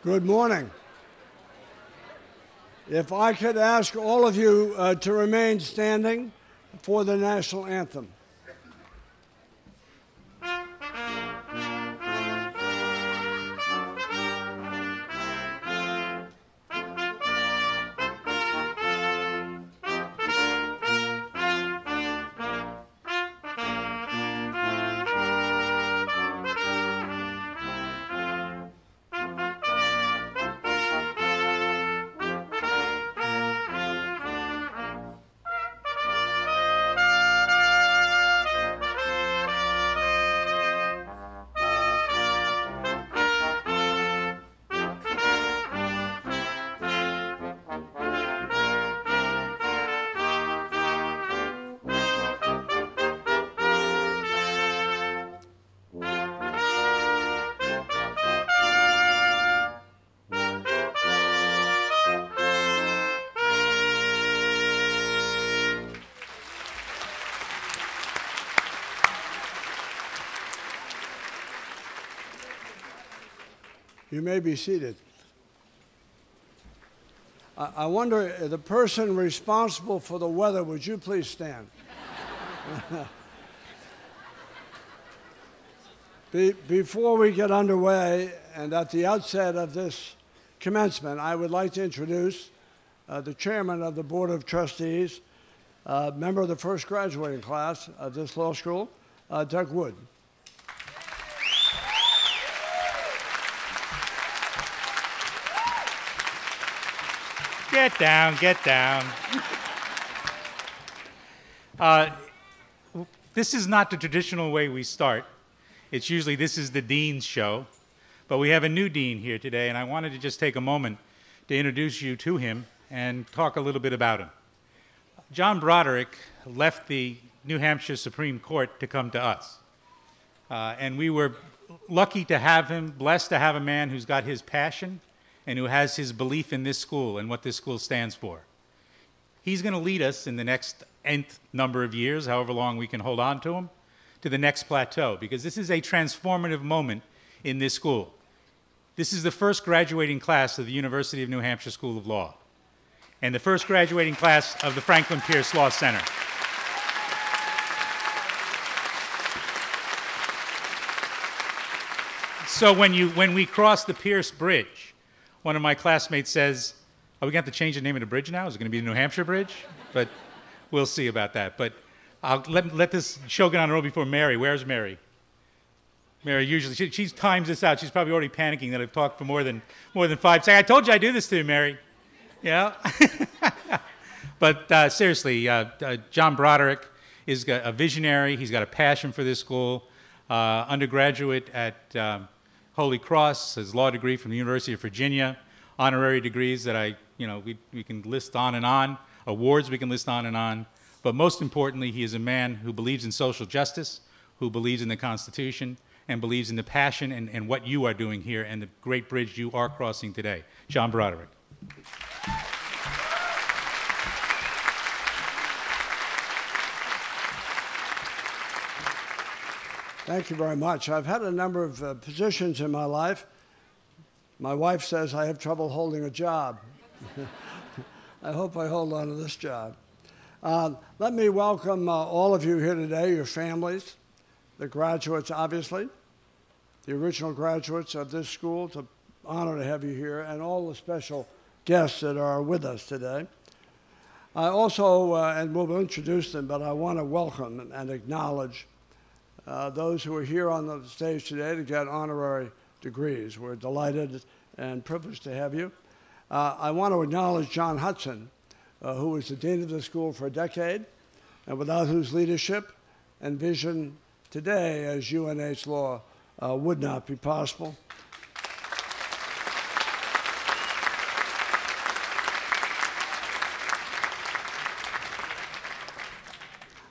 Good morning. If I could ask all of you to remain standing for the national anthem. You may be seated. I wonder, the person responsible for the weather, would you please stand? Before we get underway, and at the outset of this commencement, I would like to introduce the chairman of the Board of Trustees, member of the first graduating class of this law school, Doug Wood. Get down, get down. This is not the traditional way we start. It's usually this is the dean's show, but we have a new dean here today, and I wanted to just take a moment to introduce you to him and talk a little bit about him. John Broderick left the New Hampshire Supreme Court to come to us, and we were lucky to have him, blessed to have a man who's got his passion and who has his belief in this school and what this school stands for. He's going to lead us in the next nth number of years, however long we can hold on to him, to the next plateau, because this is a transformative moment in this school. This is the first graduating class of the University of New Hampshire School of Law, and the first graduating class of the Franklin Pierce Law Center. So when we cross the Pierce Bridge, one of my classmates says, are we going to have to change the name of the bridge now? Is it going to be the New Hampshire Bridge? But we'll see about that. But I'll let this show get on the road before Mary. Where's Mary? Mary usually, she times this out. She's probably already panicking that I've talked for more than 5 seconds. I told you I'd do this to you, Mary. Yeah? But seriously, John Broderick is a visionary. He's got a passion for this school. Undergraduate at Holy Cross, his law degree from the University of Virginia, honorary degrees that we can list on and on, awards we can list on and on. But most importantly, he is a man who believes in social justice, who believes in the Constitution, and believes in the passion and what you are doing here and the great bridge you are crossing today. John Broderick. Thank you very much. I've had a number of positions in my life. My wife says I have trouble holding a job. I hope I hold on to this job. Let me welcome all of you here today, your families, the graduates, obviously, the original graduates of this school. It's an honor to have you here, and all the special guests that are with us today. I also, and we'll introduce them, but I want to welcome and acknowledge those who are here on the stage today to get honorary degrees. We're delighted and privileged to have you. I want to acknowledge John Hudson, who was the dean of the school for a decade, and without whose leadership and vision today as UNH Law would not be possible.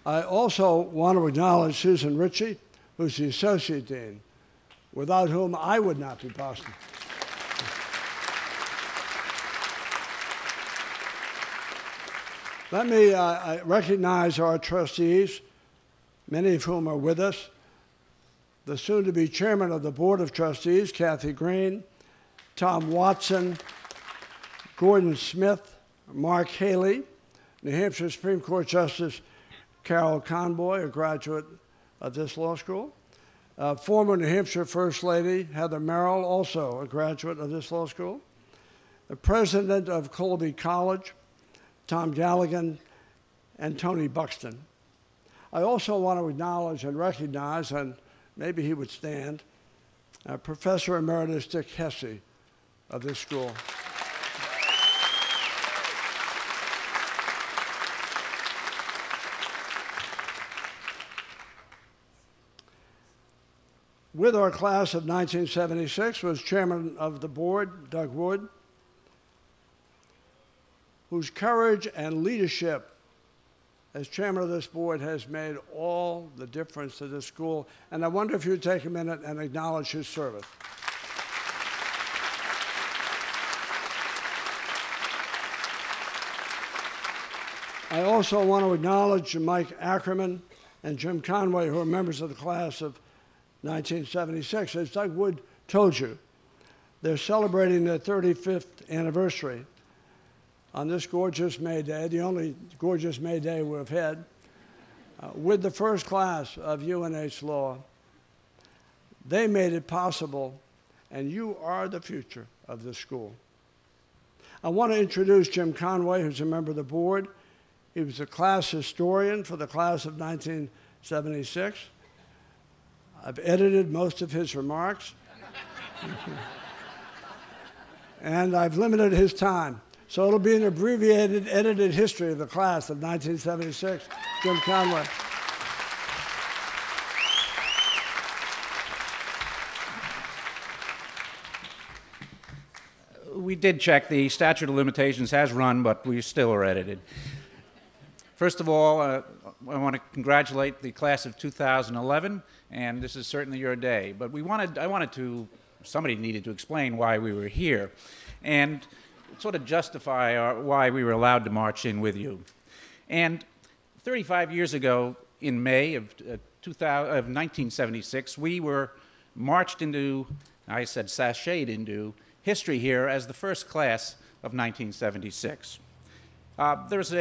I also want to acknowledge Susan Ritchie, who's the Associate Dean, without whom I would not be possible. Let me recognize our trustees, many of whom are with us. The soon-to-be chairman of the Board of Trustees, Kathy Green, Tom Watson, Gordon Smith, Mark Haley, New Hampshire Supreme Court Justice Carol Conboy, a graduate of this law school. Former New Hampshire First Lady Heather Merrill, also a graduate of this law school. The president of Colby College, Tom Galligan, and Tony Buxton. I also want to acknowledge and recognize, and maybe he would stand, Professor Emeritus Dick Hesse of this school. With our class of 1976 was chairman of the board, Doug Wood, whose courage and leadership as chairman of this board has made all the difference to this school. And I wonder if you'd take a minute and acknowledge his service. I also want to acknowledge Mike Ackerman and Jim Conway, who are members of the class of 1976. As Doug Wood told you, they're celebrating their 35th anniversary on this gorgeous May Day, the only gorgeous May Day we've had, with the first class of UNH Law. They made it possible, and you are the future of this school. I want to introduce Jim Conway, who's a member of the board. He was a class historian for the class of 1976. I've edited most of his remarks, and I've limited his time. So it'll be an abbreviated, edited history of the class of 1976. Jim Conway. We did check. The statute of limitations has run, but we still are edited. First of all, I want to congratulate the class of 2011, and this is certainly your day. But somebody needed to explain why we were here, and sort of justify why we were allowed to march in with you. And 35 years ago, in May of 1976, we were marched into, I said sashayed into, history here as the first class of 1976. There's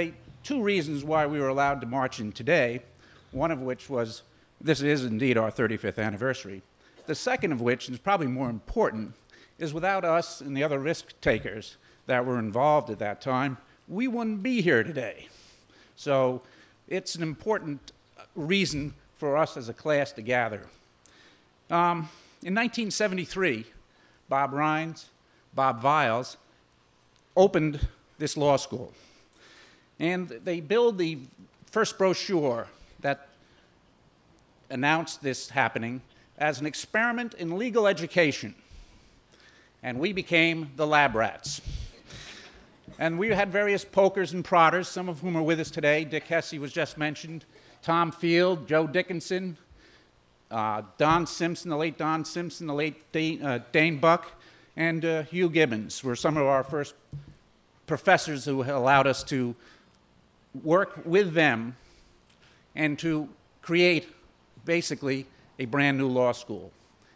two reasons why we were allowed to march in today, one of which was this is indeed our 35th anniversary. The second of which, and is probably more important, is without us and the other risk takers that were involved at that time, we wouldn't be here today. So it's an important reason for us as a class to gather. In 1973, Bob Rhines, Bob Viles opened this law school. And they billed the first brochure that announced this happening as an experiment in legal education. And we became the lab rats. And we had various pokers and prodders, some of whom are with us today. Dick Hesse was just mentioned, Tom Field, Joe Dickinson, Don Simpson, the late Don Simpson, the late Dane Buck, and Hugh Gibbons were some of our first professors who allowed us to work with them and to create basically a brand new law school.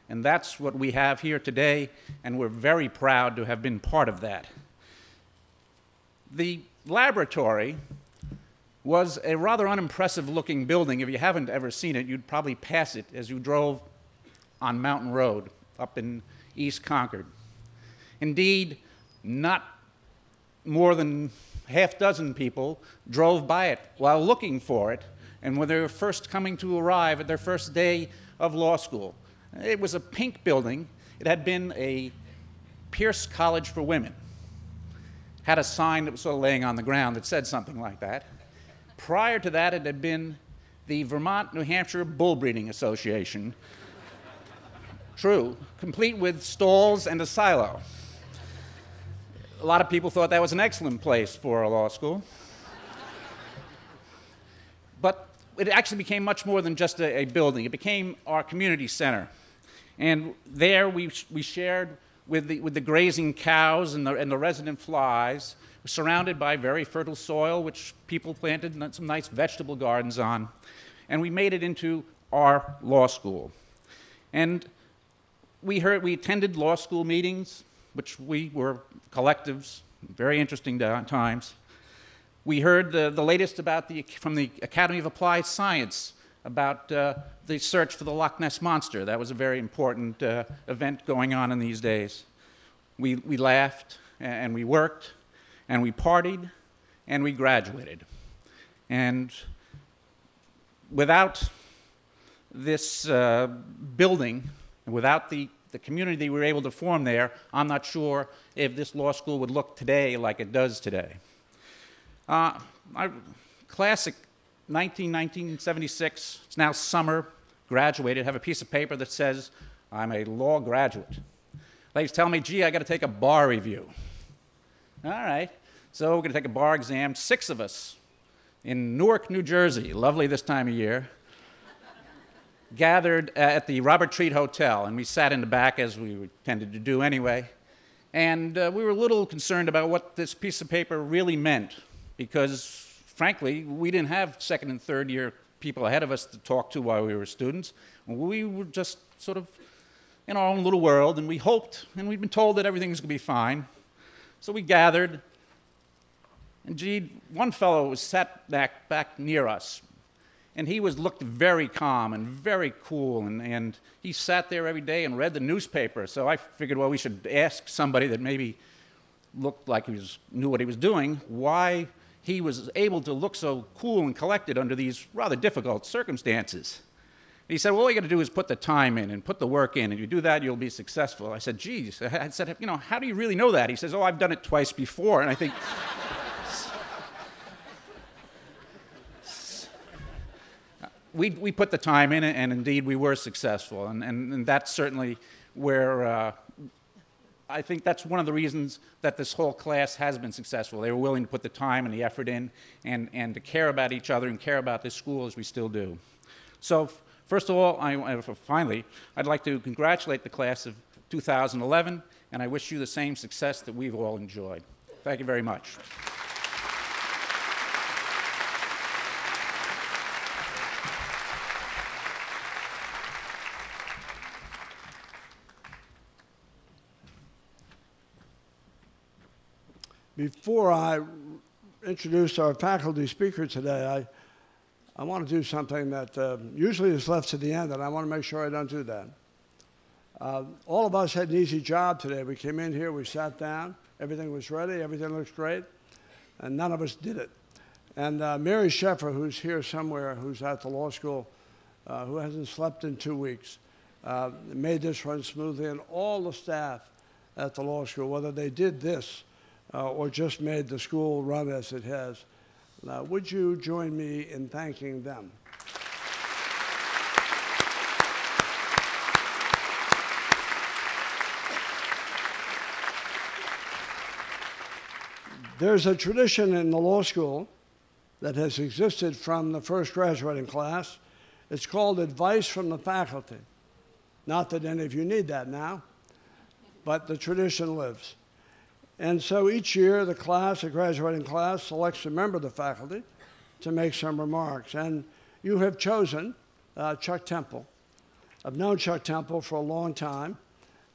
And that's what we have here today, and we're very proud to have been part of that. The laboratory was a rather unimpressive looking building. If you haven't ever seen it, you'd probably pass it as you drove on Mountain Road up in East Concord. Indeed, not more than half dozen people drove by it while looking for it, and when they were first coming to arrive at their first day of law school. It was a pink building. It had been a Pierce College for Women. Had a sign that was sort of laying on the ground that said something like that. Prior to that, it had been the Vermont-New Hampshire Bull Breeding Association. True, complete with stalls and a silo. A lot of people thought that was an excellent place for a law school. But it actually became much more than just a building. It became our community center. And there we shared with the grazing cows and the resident flies, surrounded by very fertile soil, which people planted some nice vegetable gardens on. And we made it into our law school. And we attended law school meetings. which we were collectives, very interesting times. We heard the latest from the Academy of Applied Science about the search for the Loch Ness Monster. That was a very important event going on in these days. We laughed, and we worked, and we partied, and we graduated. And without this building, and without the community we were able to form there, I'm not sure if this law school would look today like it does today. Classic 1976, it's now summer, graduated, have a piece of paper that says, I'm a law graduate. Ladies tell me, gee, I got to take a bar review. All right, so we're going to take a bar exam, 6 of us in Newark, New Jersey, lovely this time of year, gathered at the Robert Treat Hotel, and we sat in the back as we tended to do anyway, and we were a little concerned about what this piece of paper really meant, because frankly, we didn't have second and third year people ahead of us to talk to while we were students. We were just sort of in our own little world, and we hoped, and we'd been told that everything was going to be fine. So we gathered, and gee, one fellow was sat back near us, and he looked very calm and very cool, and he sat there every day and read the newspaper. So I figured, well, we should ask somebody that maybe looked like knew what he was doing, why he was able to look so cool and collected under these rather difficult circumstances. He said, well, all you got to do is put the time in and put the work in, and you do that, you'll be successful. I said, geez. I said, how do you really know that? He says, oh, I've done it twice before. And I think, we put the time in, and indeed we were successful. And that's certainly where I think that's one of the reasons that this whole class has been successful. They were willing to put the time and the effort in and to care about each other and care about this school as we still do. So first of all, finally, I'd like to congratulate the class of 2011, and I wish you the same success that we've all enjoyed. Thank you very much. Before I introduce our faculty speaker today, I want to do something that usually is left to the end, and I want to make sure I don't do that. All of us had an easy job today. We came in here, we sat down, everything was ready, everything looks great, and none of us did it. And Mary Sheffer, who's here somewhere, who's at the law school, who hasn't slept in 2 weeks, made this run smoothly, and all the staff at the law school, whether they did this or just made the school run as it has. Would you join me in thanking them? There's a tradition in the law school that has existed from the first graduating class. It's called advice from the faculty. Not that any of you need that now, but the tradition lives. And so each year, the graduating class, selects a member of the faculty to make some remarks. And you have chosen Chuck Temple. I've known Chuck Temple for a long time.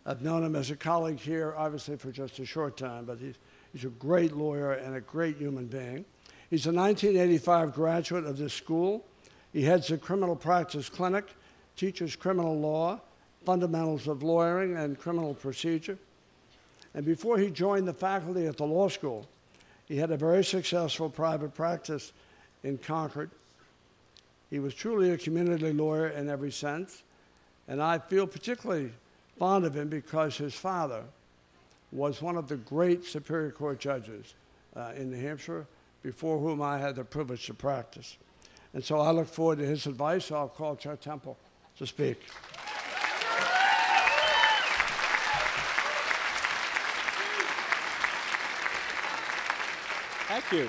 I've known him as a colleague here, obviously, for just a short time, but he's a great lawyer and a great human being. He's a 1985 graduate of this school. He heads the criminal practice clinic, teaches criminal law, fundamentals of lawyering, and criminal procedure. And before he joined the faculty at the law school, he had a very successful private practice in Concord. He was truly a community lawyer in every sense, and I feel particularly fond of him because his father was one of the great Superior Court judges in New Hampshire, before whom I had the privilege to practice. And so I look forward to his advice, so I'll call Chuck Temple to speak. Thank you.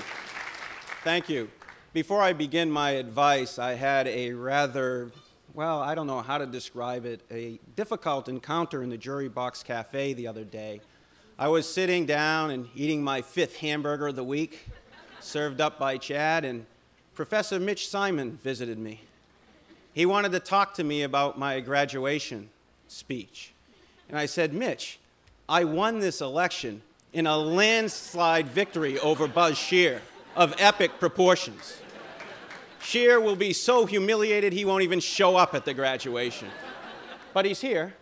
Thank you. Before I begin my advice, I had a rather, well, I don't know how to describe it, a difficult encounter in the Jury Box Cafe the other day. I was sitting down and eating my 5th hamburger of the week, served up by Chad, and Professor Mitch Simon visited me. He wanted to talk to me about my graduation speech. And I said, Mitch, I won this election in a landslide victory over Buzz Scheer of epic proportions. Scheer will be so humiliated he won't even show up at the graduation. But he's here.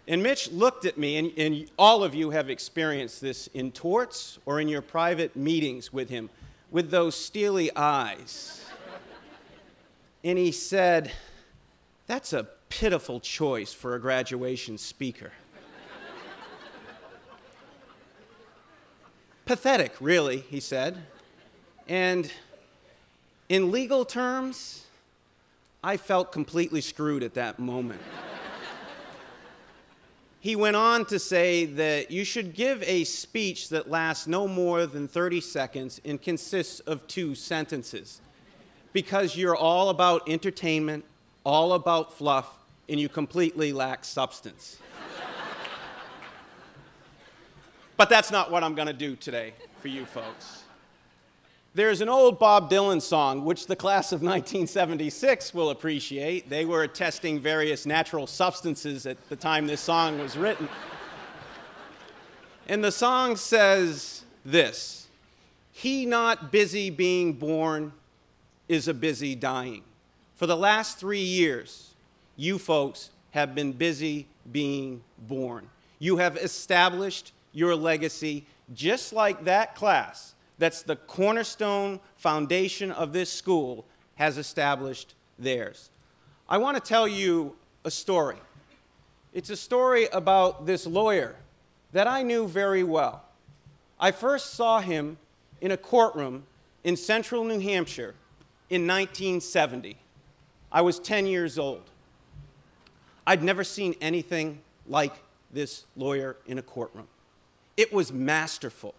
And Mitch looked at me, and all of you have experienced this in torts or in your private meetings with him, with those steely eyes. And he said, "That's a pitiful choice for a graduation speaker." Pathetic, really, he said. And in legal terms, I felt completely screwed at that moment. He went on to say that you should give a speech that lasts no more than 30 seconds and consists of 2 sentences, because you're all about entertainment, all about fluff, and you completely lack substance. But that's not what I'm going to do today for you folks. There's an old Bob Dylan song, which the class of 1976 will appreciate. They were testing various natural substances at the time this song was written. And the song says this: "He not busy being born is a busy dying." For the last 3 years, you folks have been busy being born. You have established your legacy just like that class that's the cornerstone foundation of this school has established theirs. I want to tell you a story. It's a story about this lawyer that I knew very well. I first saw him in a courtroom in central New Hampshire in 1970. I was 10 years old. I'd never seen anything like this lawyer in a courtroom. It was masterful.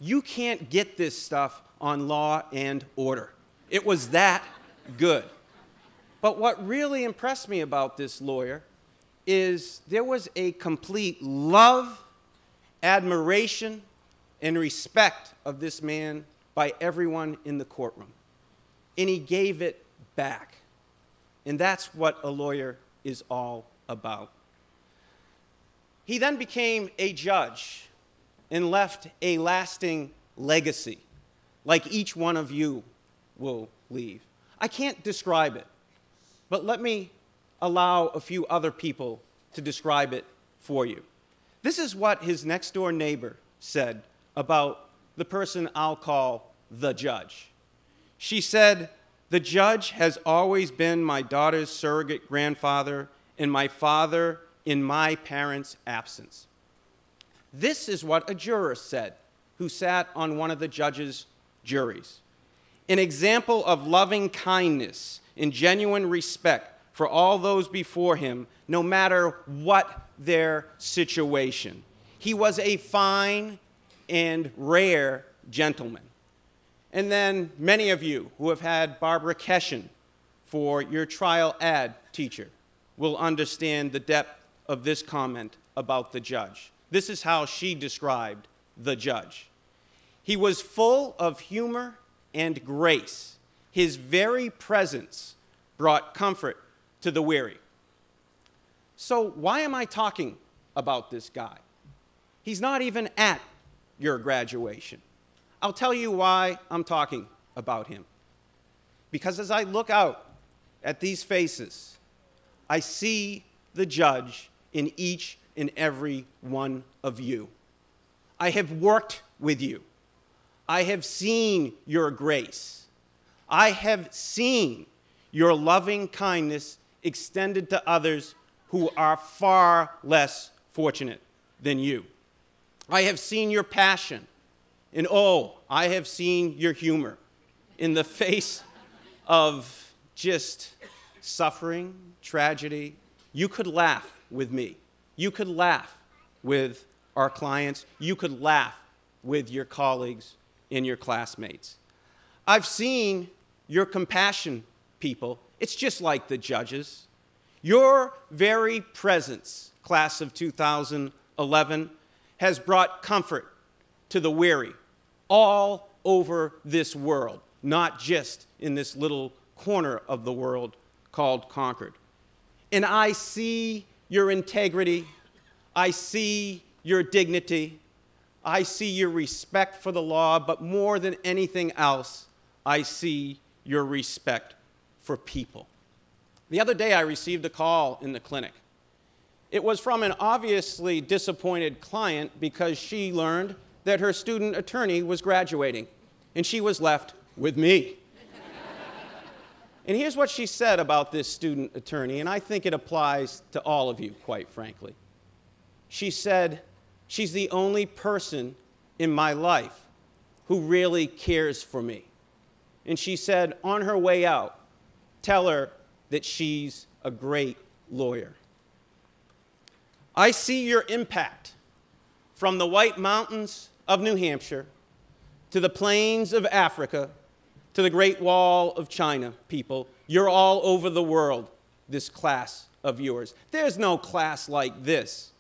You can't get this stuff on Law and Order. It was that good. But what really impressed me about this lawyer is there was a complete love, admiration, and respect of this man by everyone in the courtroom. And he gave it back. And that's what a lawyer is all about. He then became a judge and left a lasting legacy, like each one of you will leave. I can't describe it, but let me allow a few other people to describe it for you. This is what his next-door neighbor said about the person I'll call the judge. She said, "The judge has always been my daughter's surrogate grandfather and my father in my parents' absence." This is what a juror said who sat on one of the judge's juries. "An example of loving kindness and genuine respect for all those before him, no matter what their situation. He was a fine and rare gentleman." And then many of you who have had Barbara Keshen for your trial ad teacher will understand the depth of this comment about the judge. This is how she described the judge. "He was full of humor and grace. His very presence brought comfort to the weary." So why am I talking about this guy? He's not even at your graduation. I'll tell you why I'm talking about him. Because as I look out at these faces, I see the judge in each and every one of you. I have worked with you. I have seen your grace. I have seen your loving kindness extended to others who are far less fortunate than you. I have seen your passion, and oh, I have seen your humor in the face of just suffering, tragedy. You could laugh with me. You could laugh with our clients. You could laugh with your colleagues and your classmates. I've seen your compassion, people. It's just like the judges. Your very presence, class of 2011, has brought comfort to the weary all over this world, not just in this little corner of the world called Concord. And I see your integrity I see your dignity. I see your respect for the law, but more than anything else, I see your respect for people. The other day, I received a call in the clinic. It was from an obviously disappointed client because she learned that her student attorney was graduating, and she was left with me. And here's what she said about this student attorney, and I think it applies to all of you, quite frankly. She said, "She's the only person in my life who really cares for me." And she said, on her way out, tell her that she's a great lawyer. I see your impact from the White Mountains of New Hampshire to the plains of Africa to the Great Wall of China, people. You're all over the world, this class of yours. There's no class like this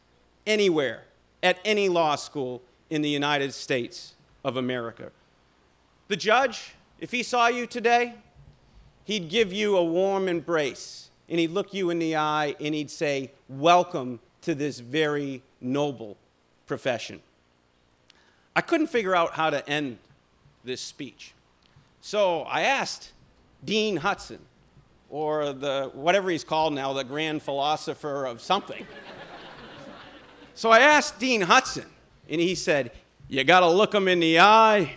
anywhere at any law school in the United States of America. The judge, if he saw you today, he'd give you a warm embrace, and he'd look you in the eye, and he'd say, "Welcome to this very noble profession." I couldn't figure out how to end this speech. So I asked Dean Hudson, or whatever he's called now, the grand philosopher of something. So I asked Dean Hudson, and he said, "You got to look him in the eye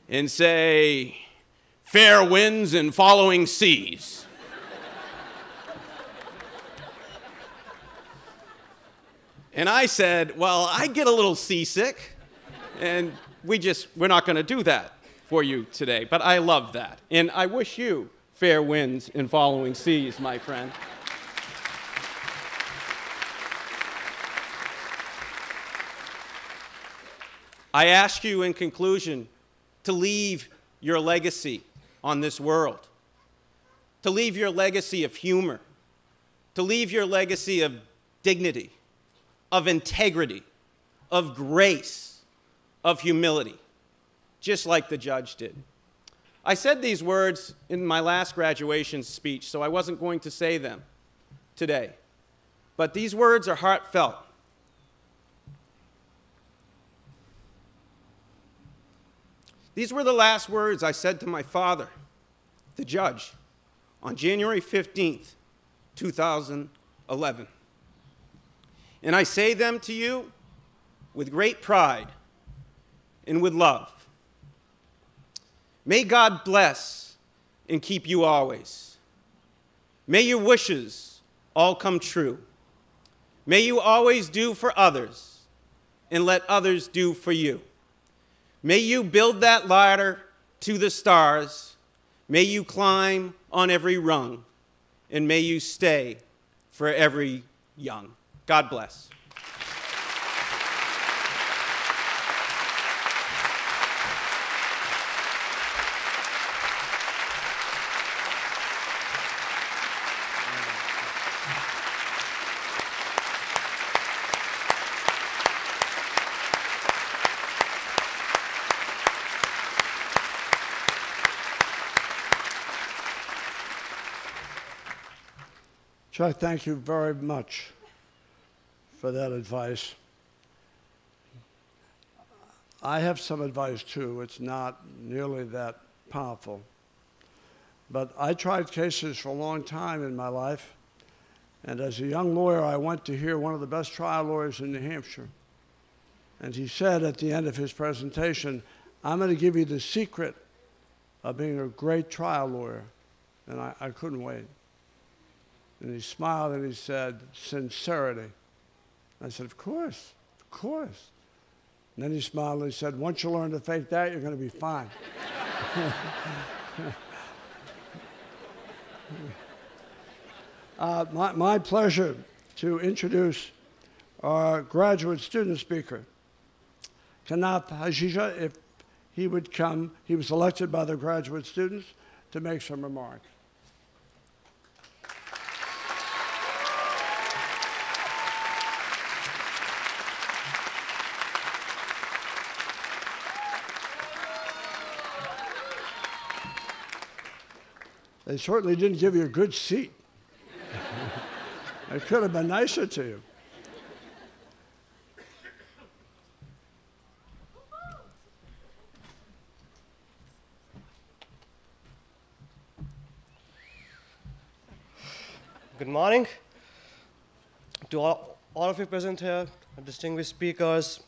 and say, 'Fair winds and following seas.'" And I said, "Well, I get a little seasick, and we're not going to do that for you today." But I love that. And I wish you fair winds and following seas, my friend. I ask you in conclusion to leave your legacy on this world, to leave your legacy of humor, to leave your legacy of dignity, of integrity, of grace, of humility, just like the judge did. I said these words in my last graduation speech, so I wasn't going to say them today. But these words are heartfelt. These were the last words I said to my father, the judge, on January 15th, 2011. And I say them to you with great pride and with love. May God bless and keep you always. May your wishes all come true. May you always do for others and let others do for you. May you build that ladder to the stars. May you climb on every rung. And may you stay forever young. God bless. Chuck, thank you very much for that advice. I have some advice too. It's not nearly that powerful. But I tried cases for a long time in my life. And as a young lawyer, I went to hear one of the best trial lawyers in New Hampshire. And he said at the end of his presentation, "I'm going to give you the secret of being a great trial lawyer." And I couldn't wait. And he smiled and he said, "Sincerity." I said, "Of course, of course." And then he smiled and he said, "Once you learn to fake that, you're going to be fine." My pleasure to introduce our graduate student speaker, Kanaf Hajija. If he would come, he was elected by the graduate students to make some remarks. They certainly didn't give you a good seat. It could have been nicer to you. Good morning to all of you present here, distinguished speakers,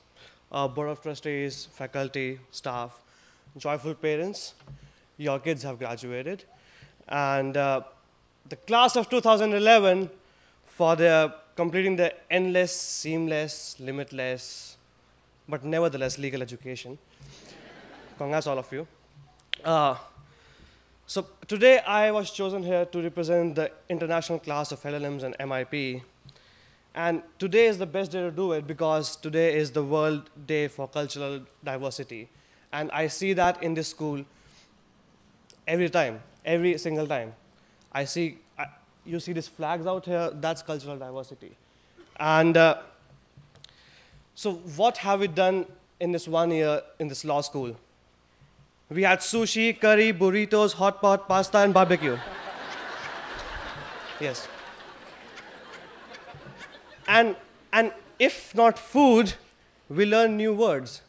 Board of Trustees, faculty, staff, joyful parents. Your kids have graduated. And the class of 2011, for their completing the endless, seamless, limitless, but nevertheless legal education. Congrats, all of you. So today I was chosen here to represent the international class of LLMs and MIP. And today is the best day to do it because today is the World Day for Cultural Diversity. And I see that in this school every time, every single time. You see these flags out here, that's cultural diversity. And so what have we done in this 1 year in this law school? We had sushi, curry, burritos, hot pot, pasta, and barbecue. Yes. And if not food, we learn new words.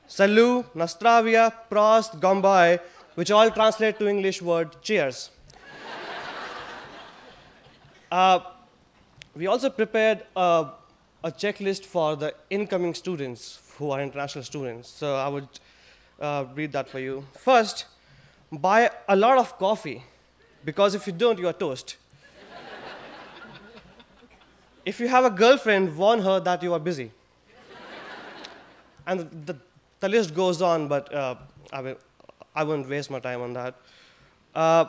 Salut, Nastravia, Prost, Gombay, which all translate to English word cheers. We also prepared a checklist for the incoming students who are international students. So I would read that for you. First, buy a lot of coffee, because if you don't, you are toast. If you have a girlfriend, warn her that you are busy. And the list goes on, but I won't waste my time on that. I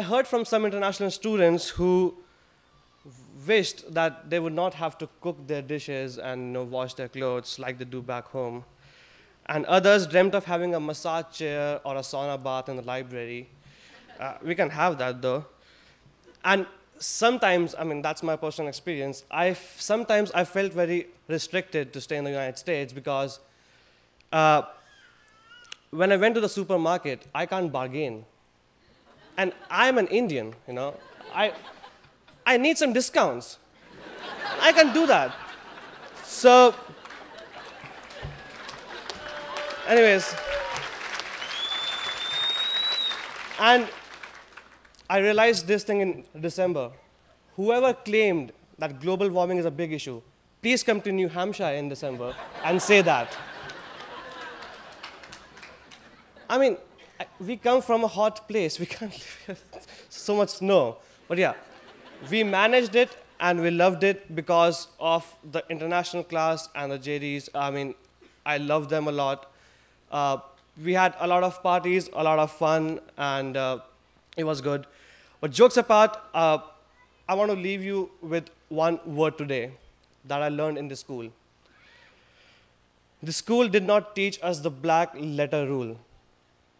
heard from some international students who wished that they would not have to cook their dishes and wash their clothes like they do back home. And others dreamt of having a massage chair or a sauna bath in the library. We can have that, though. And sometimes, that's my personal experience, sometimes I felt very restricted to stay in the United States because when I went to the supermarket, I can't bargain. And I'm an Indian, I need some discounts. I can do that. So, anyways, and I realized this thing in December. Whoever claimed that global warming is a big issue, please come to New Hampshire in December and say that. We come from a hot place. We can't live here. So much snow. But yeah, we managed it and we loved it because of the international class and the JDs. I love them a lot. We had a lot of parties, a lot of fun, and it was good. But jokes apart, I want to leave you with one word today that I learned in the school. The school did not teach us the black letter rule.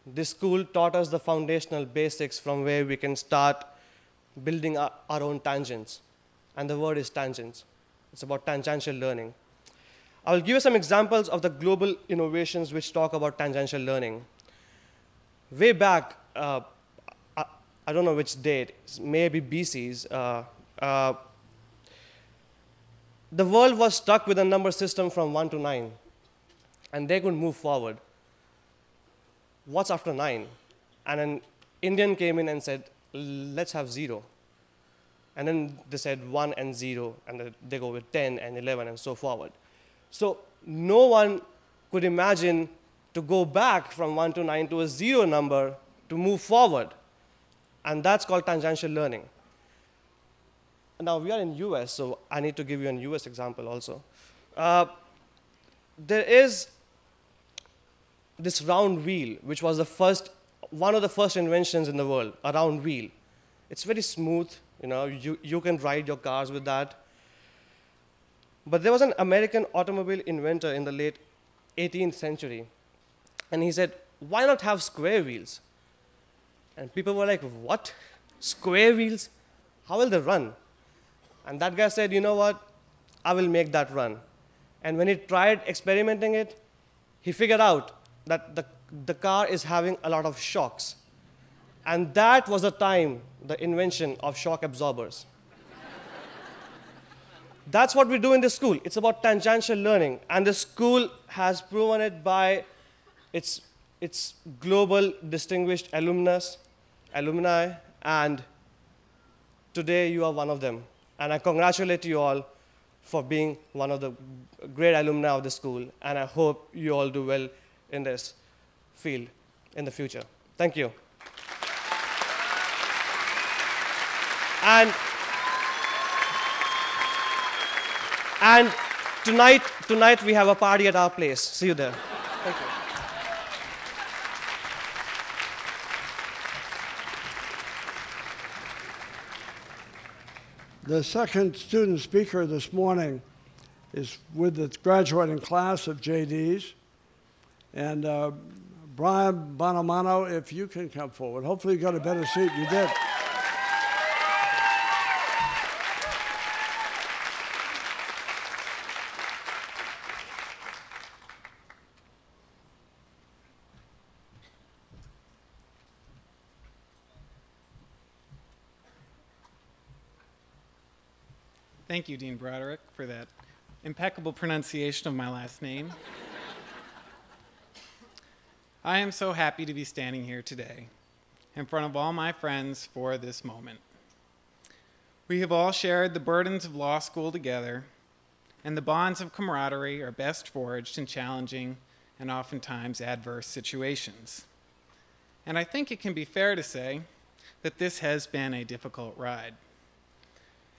This school taught us the foundational basics from where we can start building our own tangents. And the word is tangents. It's about tangential learning. I will give you some examples of the global innovations which talk about tangential learning. Way back, I don't know which date, maybe BC's, the world was stuck with a number system from 1 to 9, and they could move forward. What's after 9? And an Indian came in and said, let's have 0. And then they said 1 and 0, and they go with 10 and 11 and so forward. So no one could imagine to go back from 1 to 9 to a 0 number to move forward. And that's called tangential learning. Now, we are in US, so I need to give you a US example also. There is this round wheel, which was one of the first inventions in the world, a round wheel. It's very smooth, you can ride your cars with that. But there was an American automobile inventor in the late 18th century, and he said, why not have square wheels? And people were like, what? Square wheels? How will they run? And that guy said, you know what? I will make that run. And when he tried experimenting it, he figured out that the car is having a lot of shocks. And that was the time, the invention of shock absorbers. That's what we do in the school. It's about tangential learning. And the school has proven it by its global distinguished alumni, and today you are one of them. And I congratulate you all for being one of the great alumni of the school, and I hope you all do well in this field in the future. Thank you. And tonight we have a party at our place. See you there. Thank you. The second student speaker this morning is with the graduating class of JDs. And Brian Bonamano, if you can come forward. Hopefully you got a better seat. You did. Thank you, Dean Broderick, for that impeccable pronunciation of my last name. I am so happy to be standing here today in front of all my friends for this moment. We have all shared the burdens of law school together, and the bonds of camaraderie are best forged in challenging and oftentimes adverse situations. And I think it can be fair to say that this has been a difficult ride.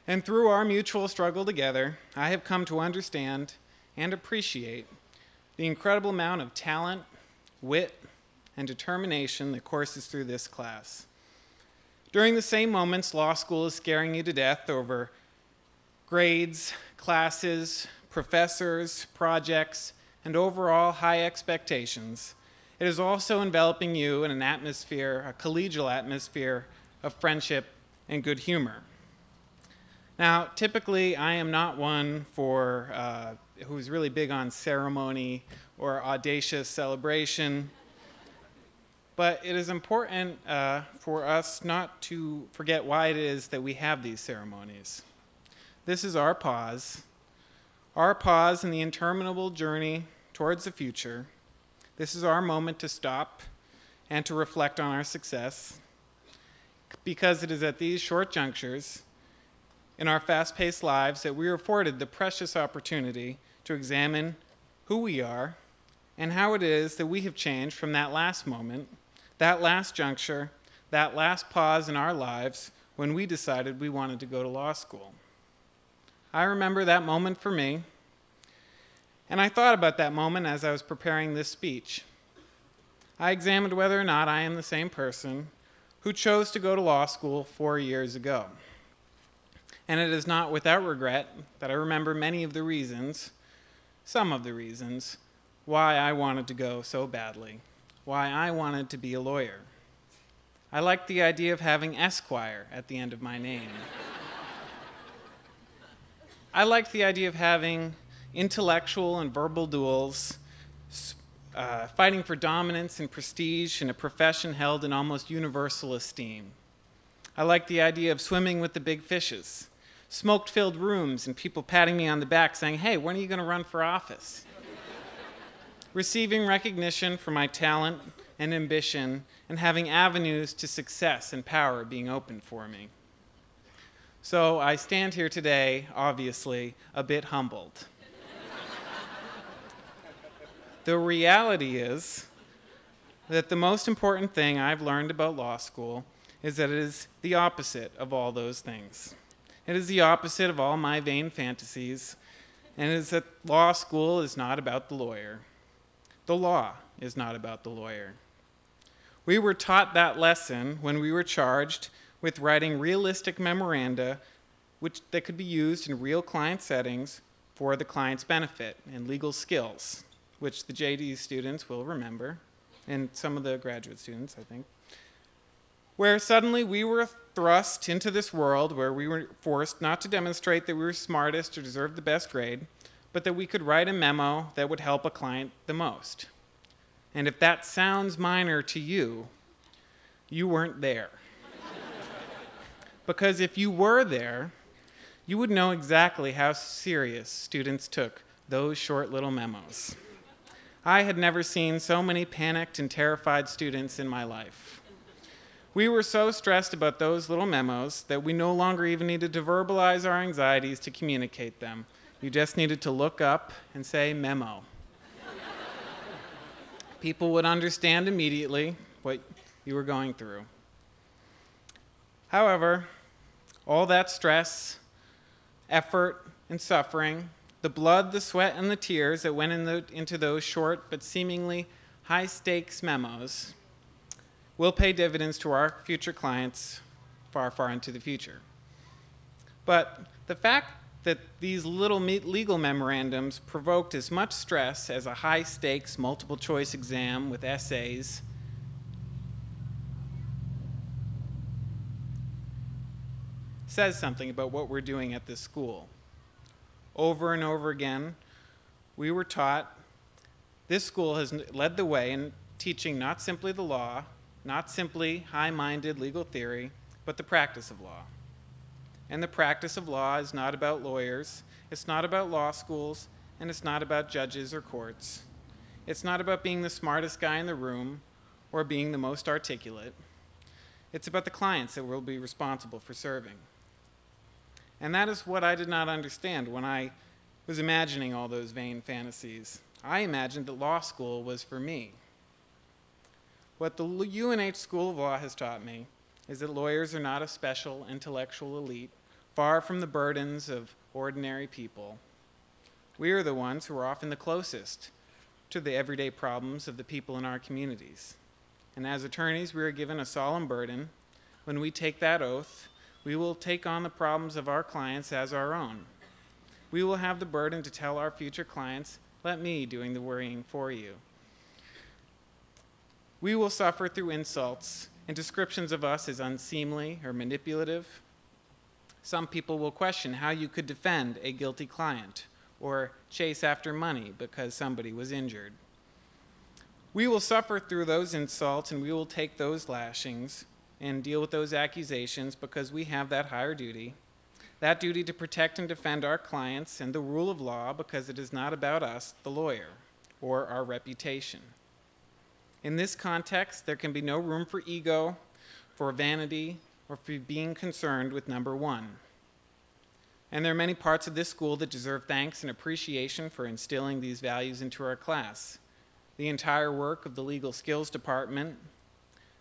And through our mutual struggle together, I have come to understand and appreciate the incredible amount of talent, wit, and determination that courses through this class. During the same moments, law school is scaring you to death over grades, classes, professors, projects, and overall high expectations. It is also enveloping you in an atmosphere, a collegial atmosphere of friendship and good humor. Now, typically, I am not one who's really big on ceremony or audacious celebration, but it is important for us not to forget why it is that we have these ceremonies. This is our pause in the interminable journey towards the future. This is our moment to stop and to reflect on our success, because it is at these short junctures in our fast-paced lives that we are afforded the precious opportunity to examine who we are and how it is that we have changed from that last moment, that last juncture, that last pause in our lives when we decided we wanted to go to law school. I remember that moment for me, and I thought about that moment as I was preparing this speech. I examined whether or not I am the same person who chose to go to law school 4 years ago. And it is not without regret that I remember many of the reasons, some of the reasons, why I wanted to go so badly, why I wanted to be a lawyer. I liked the idea of having Esquire at the end of my name. I liked the idea of having intellectual and verbal duels, fighting for dominance and prestige in a profession held in almost universal esteem. I liked the idea of swimming with the big fishes, smoke-filled rooms, and people patting me on the back saying, "Hey, when are you going to run for office?" Receiving recognition for my talent and ambition, and having avenues to success and power being opened for me. So I stand here today, obviously, a bit humbled. The reality is that the most important thing I've learned about law school is that it is the opposite of all those things. It is the opposite of all my vain fantasies, and it is that law school is not about the lawyer. The law is not about the lawyer. We were taught that lesson when we were charged with writing realistic memoranda that could be used in real client settings for the client's benefit and legal skills, which the JD students will remember, and some of the graduate students, I think, where suddenly we were thrust into this world where we were forced not to demonstrate that we were smartest or deserved the best grade, but that we could write a memo that would help a client the most. And if that sounds minor to you, you weren't there. Because if you were there, you would know exactly how serious students took those short little memos. I had never seen so many panicked and terrified students in my life. We were so stressed about those little memos that we no longer even needed to verbalize our anxieties to communicate them. You just needed to look up and say memo. People would understand immediately what you were going through. However, all that stress, effort, and suffering, the blood, the sweat, and the tears that went into those short but seemingly high-stakes memos will pay dividends to our future clients far, far into the future. But the fact that these little legal memorandums provoked as much stress as a high-stakes multiple-choice exam with essays says something about what we're doing at this school. Over and over again, we were taught, this school has led the way in teaching not simply the law, not simply high-minded legal theory, but the practice of law. And the practice of law is not about lawyers, it's not about law schools, and it's not about judges or courts. It's not about being the smartest guy in the room or being the most articulate. It's about the clients that we'll be responsible for serving. And that is what I did not understand when I was imagining all those vain fantasies. I imagined that law school was for me. What the UNH School of Law has taught me is that lawyers are not a special intellectual elite, far from the burdens of ordinary people. We are the ones who are often the closest to the everyday problems of the people in our communities. And as attorneys, we are given a solemn burden. When we take that oath, we will take on the problems of our clients as our own. We will have the burden to tell our future clients, let me doing the worrying for you. We will suffer through insults and descriptions of us as unseemly or manipulative. Some people will question how you could defend a guilty client or chase after money because somebody was injured. We will suffer through those insults and we will take those lashings and deal with those accusations because we have that higher duty, that duty to protect and defend our clients and the rule of law because it is not about us, the lawyer, or our reputation. In this context, there can be no room for ego, for vanity, or for being concerned with number one. And there are many parts of this school that deserve thanks and appreciation for instilling these values into our class. The entire work of the Legal Skills Department,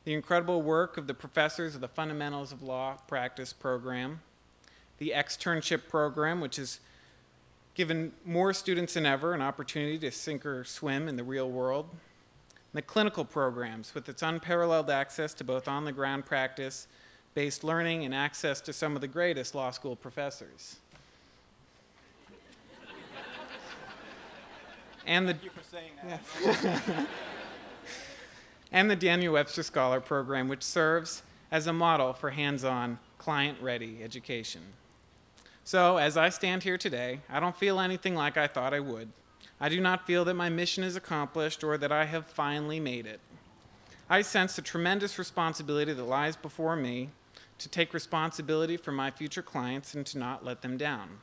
the incredible work of the professors of the Fundamentals of Law Practice program, the externship program, which has given more students than ever an opportunity to sink or swim in the real world, and the clinical programs with its unparalleled access to both on-the-ground practice-based learning and access to some of the greatest law school professors. And the, Thank you for saying that. yes. And the Daniel Webster Scholar Program, which serves as a model for hands-on, client-ready education. So, as I stand here today, I don't feel anything like I thought I would. I do not feel that my mission is accomplished or that I have finally made it. I sense the tremendous responsibility that lies before me to take responsibility for my future clients and to not let them down,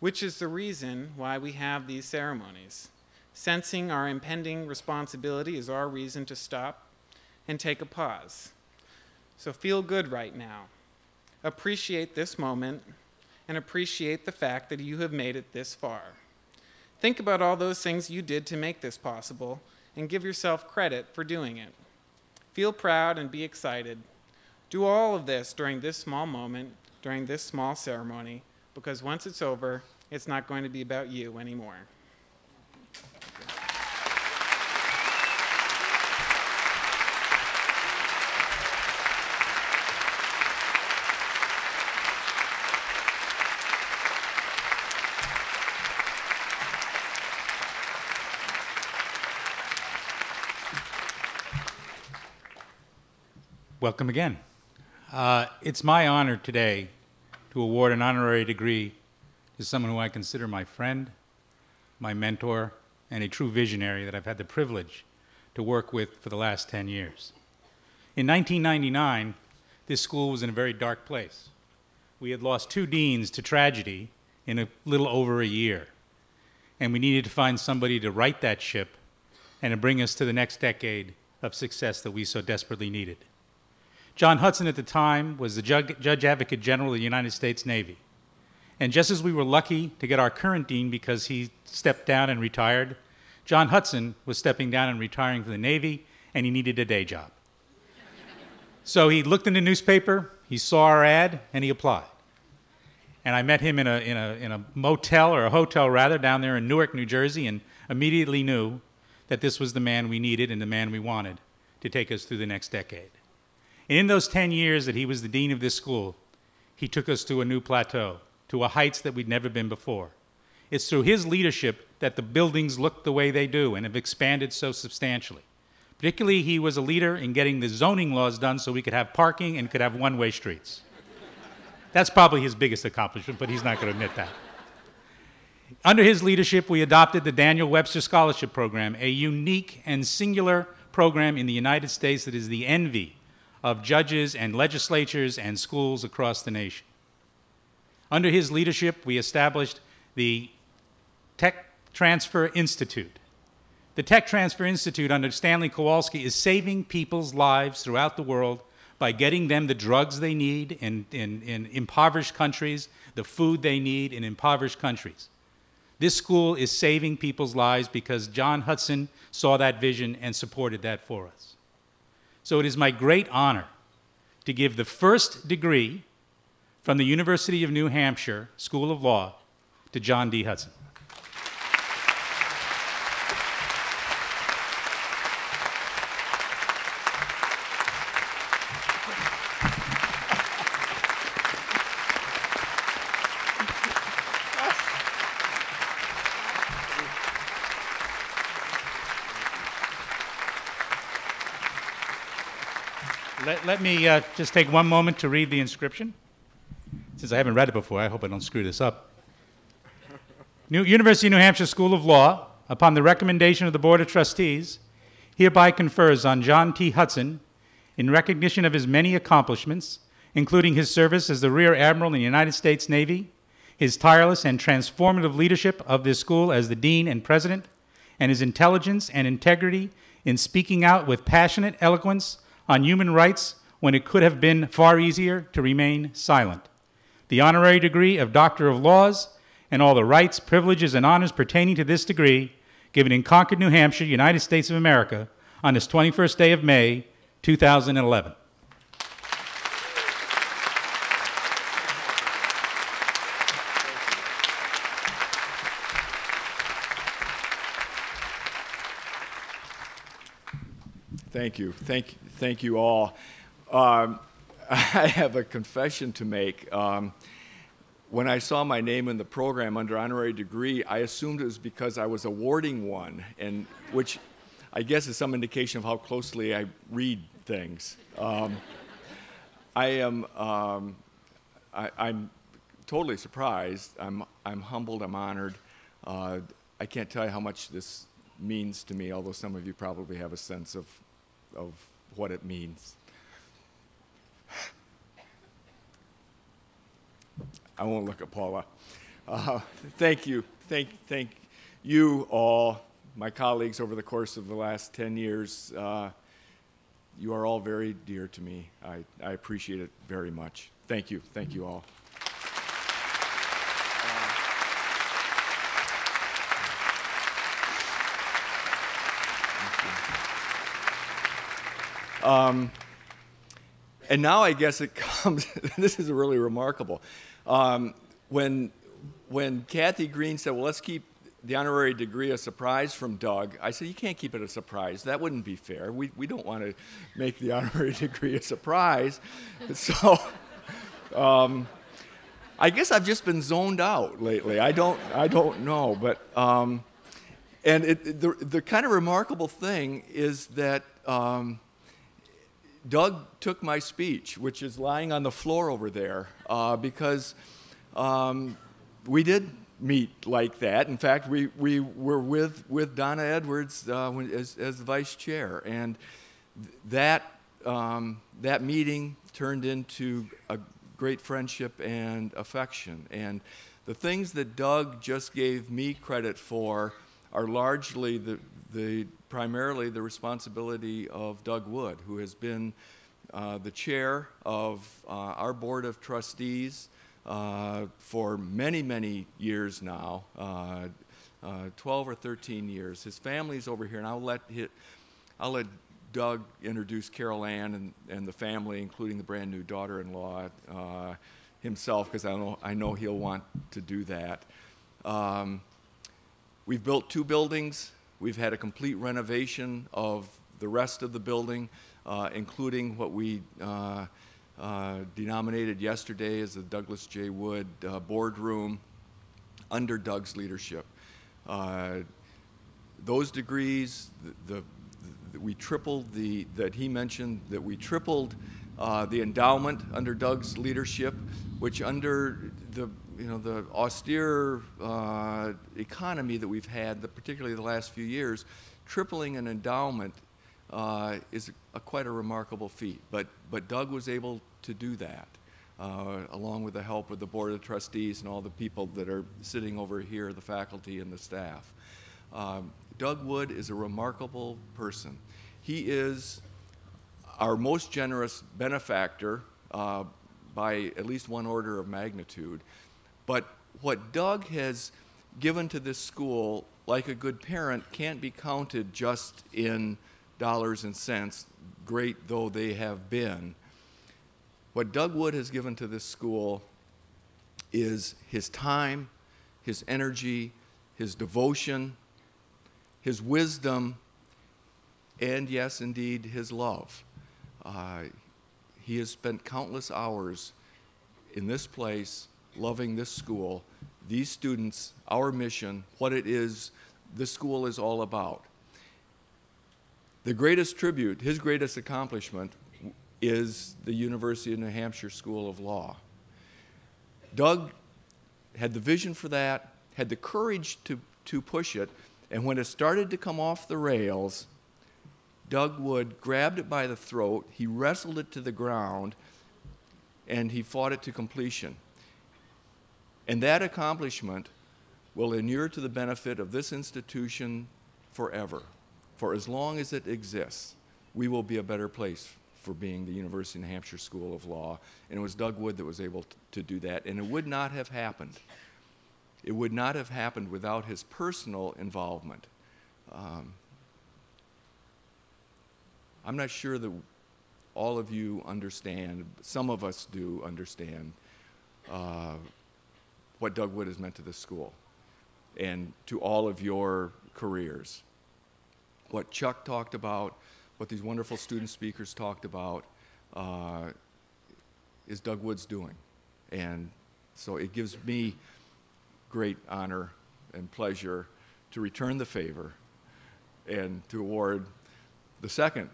which is the reason why we have these ceremonies. Sensing our impending responsibility is our reason to stop and take a pause. So feel good right now. Appreciate this moment and appreciate the fact that you have made it this far. Think about all those things you did to make this possible and give yourself credit for doing it. Feel proud and be excited. Do all of this during this small moment, during this small ceremony, because once it's over, it's not going to be about you anymore. Welcome again. It's my honor today to award an honorary degree to someone who I consider my friend, my mentor, and a true visionary that I've had the privilege to work with for the last 10 years. In 1999, this school was in a very dark place. We had lost 2 deans to tragedy in a little over a year, and we needed to find somebody to right that ship and to bring us to the next decade of success that we so desperately needed. John Hudson at the time was the Judge Advocate General of the United States Navy. And just as we were lucky to get our current dean because he stepped down and retired, John Hudson was stepping down and retiring from the Navy, and he needed a day job. So he looked in the newspaper, he saw our ad, and he applied. And I met him in a motel, or a hotel rather, down there in Newark, New Jersey, and immediately knew that this was the man we needed and the man we wanted to take us through the next decade. And in those 10 years that he was the dean of this school, he took us to a new plateau, to a heights that we'd never been before. It's through his leadership that the buildings look the way they do and have expanded so substantially. Particularly, he was a leader in getting the zoning laws done so we could have parking and could have one-way streets. That's probably his biggest accomplishment, but he's not going to admit that. Under his leadership, we adopted the Daniel Webster Scholarship Program, a unique and singular program in the United States that is the envy of judges and legislatures and schools across the nation. Under his leadership, we established the Tech Transfer Institute. The Tech Transfer Institute under Stanley Kowalski is saving people's lives throughout the world by getting them the drugs they need in impoverished countries, the food they need in impoverished countries. This school is saving people's lives because John Hudson saw that vision and supported that for us. So it is my great honor to give the first degree from the University of New Hampshire School of Law to John D. Hudson. Let me just take one moment to read the inscription. Since I haven't read it before, I hope I don't screw this up. University of New Hampshire School of Law, upon the recommendation of the Board of Trustees, hereby confers on John T. Hudson, in recognition of his many accomplishments, including his service as the Rear Admiral in the United States Navy, his tireless and transformative leadership of this school as the Dean and President, and his intelligence and integrity in speaking out with passionate eloquence on human rights when it could have been far easier to remain silent. The honorary degree of Doctor of Laws and all the rights, privileges, and honors pertaining to this degree given in Concord, New Hampshire, United States of America on this 21st day of May, 2011. Thank you. Thank you all. I have a confession to make. When I saw my name in the program under honorary degree, I assumed it was because I was awarding one, and which I guess is some indication of how closely I read things. I'm totally surprised. I'm humbled. I'm honored. I can't tell you how much this means to me, although some of you probably have a sense of what it means. I won't look at Paula. Thank you. Thank you all, my colleagues over the course of the last 10 years. You are all very dear to me. I appreciate it very much. Thank you. Thank you all. And now I guess it comes, this is really remarkable. When Kathy Green said, well, let's keep the honorary degree a surprise from Doug, I said, you can't keep it a surprise. That wouldn't be fair. We don't want to make the honorary degree a surprise. So I guess I've just been zoned out lately. I don't know. But, and the kind of remarkable thing is that Doug took my speech, which is lying on the floor over there, because we did meet like that. In fact, we were with Donna Edwards as the vice chair, and that meeting turned into a great friendship and affection. And the things that Doug just gave me credit for are largely primarily the responsibility of Doug Wood, who has been the chair of our Board of Trustees for many, many years now, 12 or 13 years. His family's over here, and I'll let Doug introduce Carol Ann and the family, including the brand new daughter-in-law himself, because I know he'll want to do that. We've built 2 buildings. We've had a complete renovation of the rest of the building, including what we denominated yesterday as the Douglas J. Wood boardroom under Doug's leadership. Those degrees, we tripled that he mentioned that we tripled the endowment under Doug's leadership, which under the austere economy that we've had, particularly the last few years, tripling an endowment is quite a remarkable feat. But Doug was able to do that, along with the help of the Board of Trustees and all the people that are sitting over here, the faculty and the staff. Doug Wood is a remarkable person. He is our most generous benefactor by at least one order of magnitude. But what Doug has given to this school, like a good parent, can't be counted just in dollars and cents, great though they have been. What Doug Wood has given to this school is his time, his energy, his devotion, his wisdom, and yes, indeed, his love. He has spent countless hours in this place, loving this school, these students, our mission, what it is this school is all about. The greatest tribute, his greatest accomplishment, is the University of New Hampshire School of Law. Doug had the vision for that, had the courage to push it, and when it started to come off the rails, Doug Wood grabbed it by the throat, he wrestled it to the ground, and he fought it to completion. And that accomplishment will inure to the benefit of this institution forever. For as long as it exists, we will be a better place for being the University of New Hampshire School of Law. And it was Doug Wood that was able to do that. And it would not have happened. It would not have happened without his personal involvement. I'm not sure that all of you understand, some of us do understand, what Doug Wood has meant to this school and to all of your careers. What Chuck talked about, what these wonderful student speakers talked about, is Doug Wood's doing. And so it gives me great honor and pleasure to return the favor and to award the second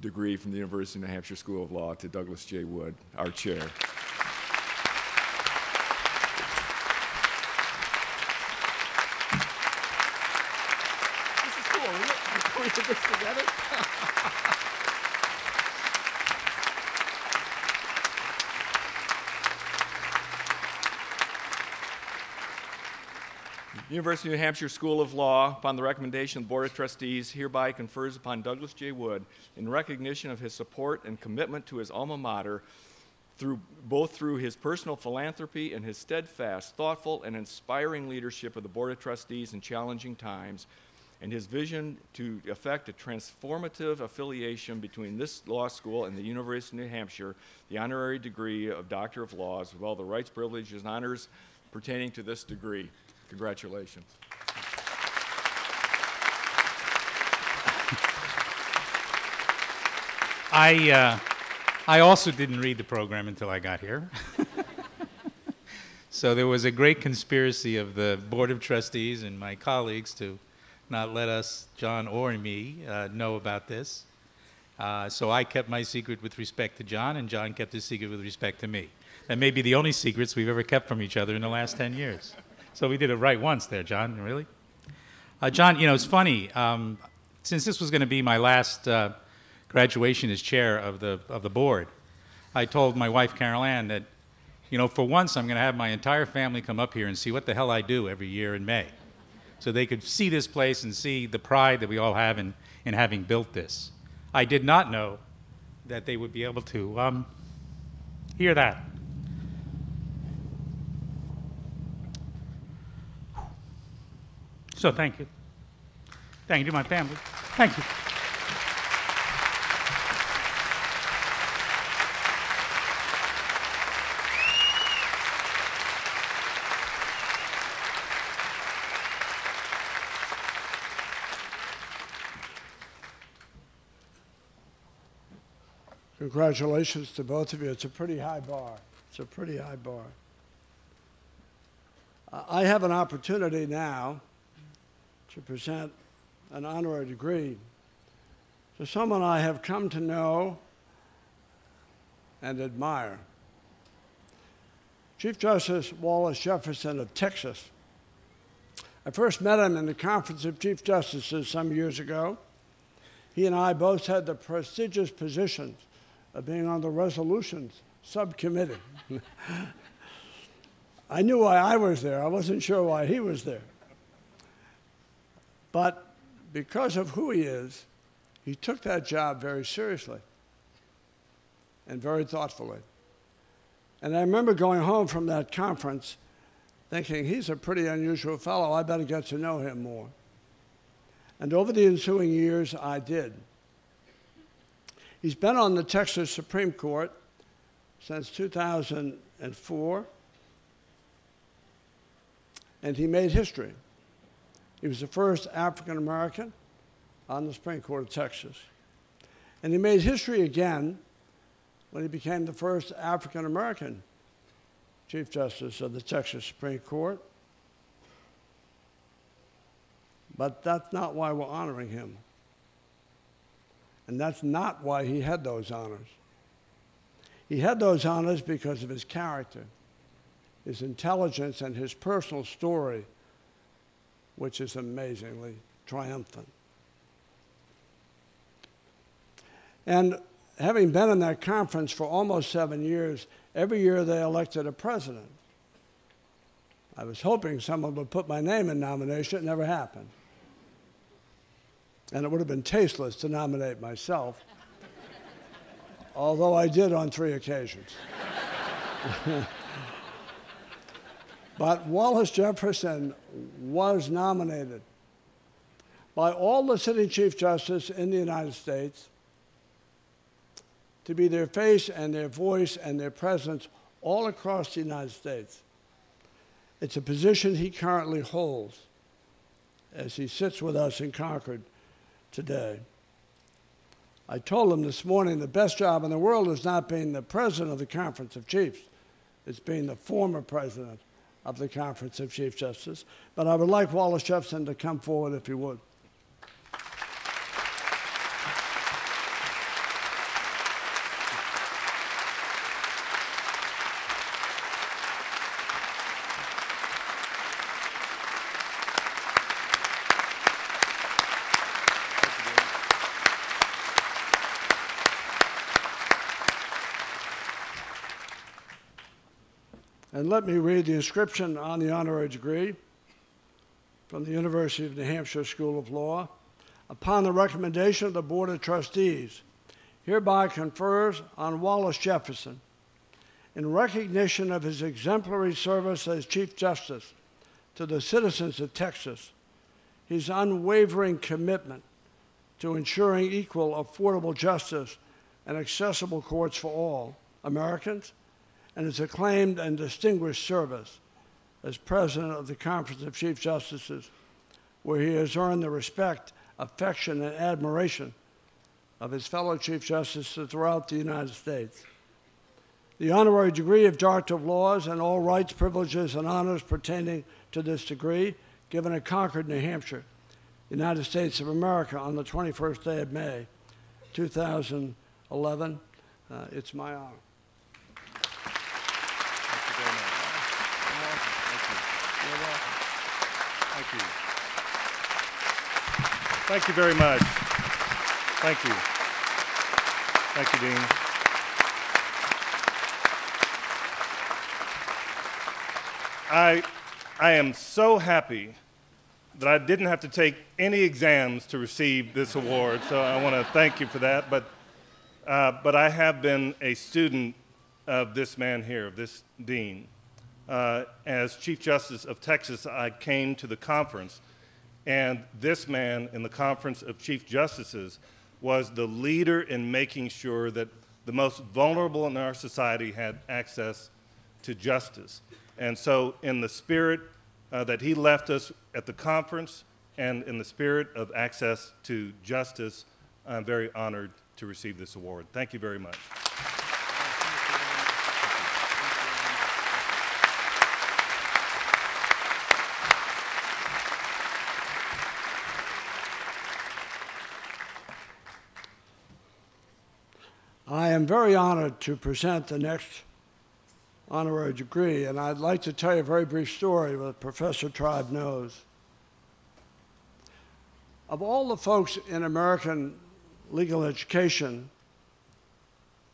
degree from the University of New Hampshire School of Law to Douglas J. Wood, our chair. This is cool, isn't it? We did this together. University of New Hampshire School of Law, upon the recommendation of the Board of Trustees, hereby confers upon Douglas J. Wood, in recognition of his support and commitment to his alma mater, both through his personal philanthropy and his steadfast, thoughtful, and inspiring leadership of the Board of Trustees in challenging times, and his vision to effect a transformative affiliation between this law school and the University of New Hampshire, the honorary degree of Doctor of Laws, with all the rights, privileges, and honors pertaining to this degree. Congratulations. I also didn't read the program until I got here. So there was a great conspiracy of the Board of Trustees and my colleagues to not let us, John or me, know about this. So I kept my secret with respect to John, and John kept his secret with respect to me. That may be the only secrets we've ever kept from each other in the last 10 years. So we did it right once there, John, really? John, you know, it's funny. Since this was going to be my last graduation as chair of the board, I told my wife, Carol Ann, that, you know, for once I'm going to have my entire family come up here and see what the hell I do every year in May, so they could see this place and see the pride that we all have in having built this. I did not know that they would be able to hear that. So thank you. Thank you to my family. Thank you. Congratulations to both of you. It's a pretty high bar. It's a pretty high bar. I have an opportunity now to present an honorary degree to someone I have come to know and admire. Chief Justice Wallace Jefferson of Texas. I first met him in the Conference of Chief Justices some years ago. He and I both had the prestigious positions of being on the resolutions subcommittee. I knew why I was there. I wasn't sure why he was there. But because of who he is, he took that job very seriously and very thoughtfully. And I remember going home from that conference thinking, he's a pretty unusual fellow. I better get to know him more. And over the ensuing years, I did. He's been on the Texas Supreme Court since 2004, and he made history. He was the first African American on the Supreme Court of Texas. And he made history again when he became the first African American Chief Justice of the Texas Supreme Court. But that's not why we're honoring him. And that's not why he had those honors. He had those honors because of his character, his intelligence, and his personal story, which is amazingly triumphant. And having been in that conference for almost 7 years, every year they elected a president. I was hoping someone would put my name in nomination. It never happened. And it would have been tasteless to nominate myself, although I did on 3 occasions. But Wallace Jefferson was nominated by all the sitting Chief Justices in the United States to be their face and their voice and their presence all across the United States. It's a position he currently holds as he sits with us in Concord today. I told him this morning the best job in the world is not being the president of the Conference of Chiefs. It's being the former president of the Conference of Chief Justices. But I would like Wallace Jefferson to come forward if he would. And let me read the inscription on the honorary degree from the University of New Hampshire School of Law. Upon the recommendation of the Board of Trustees, hereby confers on Wallace Jefferson, in recognition of his exemplary service as Chief Justice to the citizens of Texas, his unwavering commitment to ensuring equal, affordable justice and accessible courts for all Americans, and his acclaimed and distinguished service as President of the Conference of Chief Justices, where he has earned the respect, affection, and admiration of his fellow Chief Justices throughout the United States. The honorary degree of Doctor of Laws and all rights, privileges, and honors pertaining to this degree, given at Concord, New Hampshire, United States of America, on the 21st day of May, 2011. It's my honor. Thank you. Thank you very much. Thank you. Thank you, Dean. I am so happy that I didn't have to take any exams to receive this award, so I want to thank you for that. But but I have been a student of this man here, of this dean. As Chief Justice of Texas, I came to the conference, and this man in the Conference of Chief Justices was the leader in making sure that the most vulnerable in our society had access to justice. And so in the spirit that he left us at the conference and in the spirit of access to justice, I'm very honored to receive this award. Thank you very much. I am very honored to present the next honorary degree, and I'd like to tell you a very brief story that Professor Tribe knows. Of all the folks in American legal education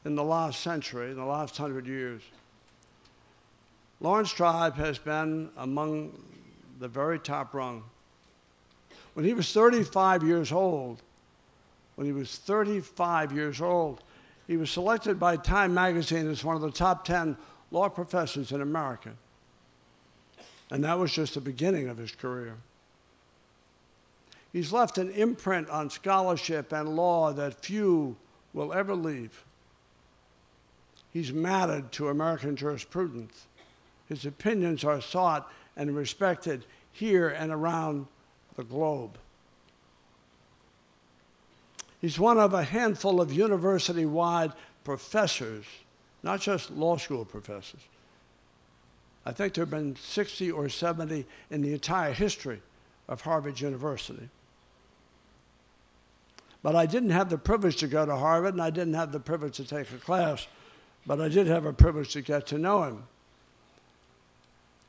in the last century, in the last 100 years, Lawrence Tribe has been among the very top rung. When he was 35 years old, he was selected by Time magazine as one of the top 10 law professors in America. And that was just the beginning of his career. He's left an imprint on scholarship and law that few will ever leave. He's mattered to American jurisprudence. His opinions are sought and respected here and around the globe. He's one of a handful of university-wide professors, not just law school professors. I think there have been 60 or 70 in the entire history of Harvard University. But I didn't have the privilege to go to Harvard, and I didn't have the privilege to take a class, but I did have a privilege to get to know him.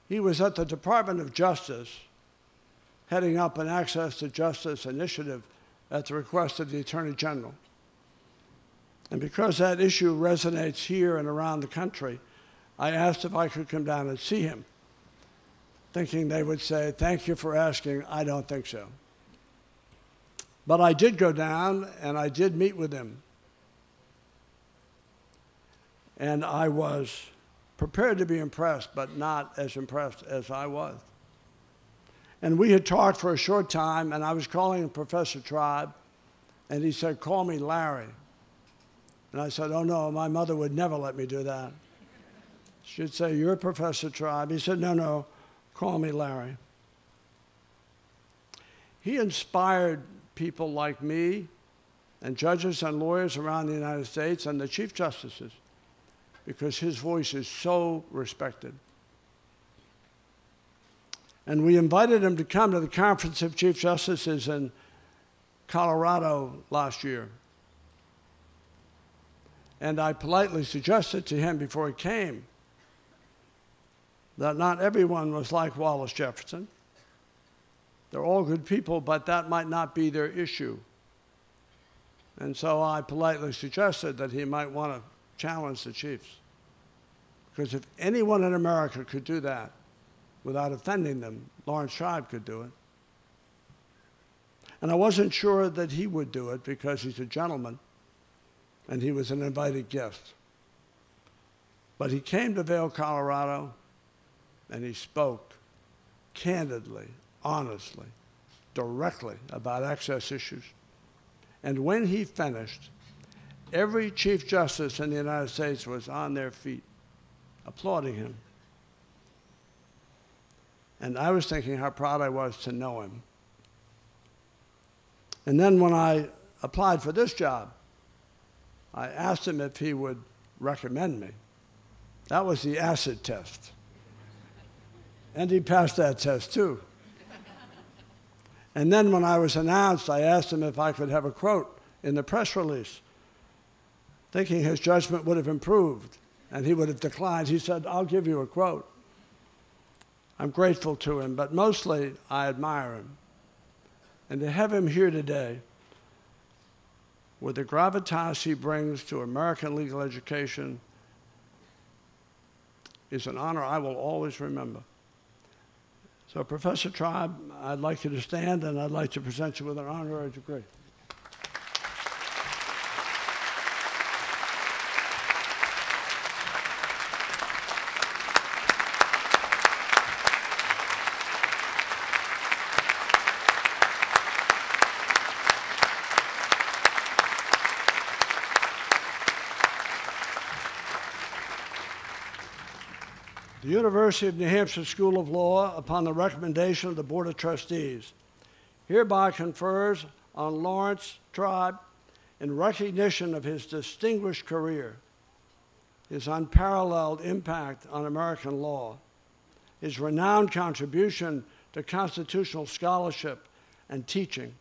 He was at the Department of Justice, heading up an Access to Justice initiative at the request of the Attorney General. And because that issue resonates here and around the country, I asked if I could come down and see him, thinking they would say, "Thank you for asking, I don't think so." But I did go down, and I did meet with him. And I was prepared to be impressed, but not as impressed as I was. And we had talked for a short time, and I was calling him Professor Tribe, and he said, "Call me Larry." And I said, "Oh, no, my mother would never let me do that. She'd say, 'You're Professor Tribe.'" He said, "No, call me Larry." He inspired people like me and judges and lawyers around the United States and the Chief Justices because his voice is so respected. And we invited him to come to the Conference of Chief Justices in Colorado last year. And I politely suggested to him before he came that not everyone was like Wallace Jefferson. They're all good people, but that might not be their issue. And so I politely suggested that he might want to challenge the chiefs. Because if anyone in America could do that without offending them, Lawrence Tribe could do it. And I wasn't sure that he would do it because he's a gentleman and he was an invited guest. But he came to Vail, Colorado, and he spoke candidly, honestly, directly about access issues. And when he finished, every Chief Justice in the United States was on their feet, applauding him. And I was thinking how proud I was to know him. And then when I applied for this job, I asked him if he would recommend me. That was the acid test. And he passed that test too. And then when I was announced, I asked him if I could have a quote in the press release, thinking his judgment would have improved and he would have declined. He said, "I'll give you a quote." I'm grateful to him, but mostly I admire him. And to have him here today, with the gravitas he brings to American legal education, is an honor I will always remember. So, Professor Tribe, I'd like you to stand, and I'd like to present you with an honorary degree. The University of New Hampshire School of Law, upon the recommendation of the Board of Trustees, hereby confers on Lawrence Tribe in recognition of his distinguished career, his unparalleled impact on American law, his renowned contribution to constitutional scholarship and teaching,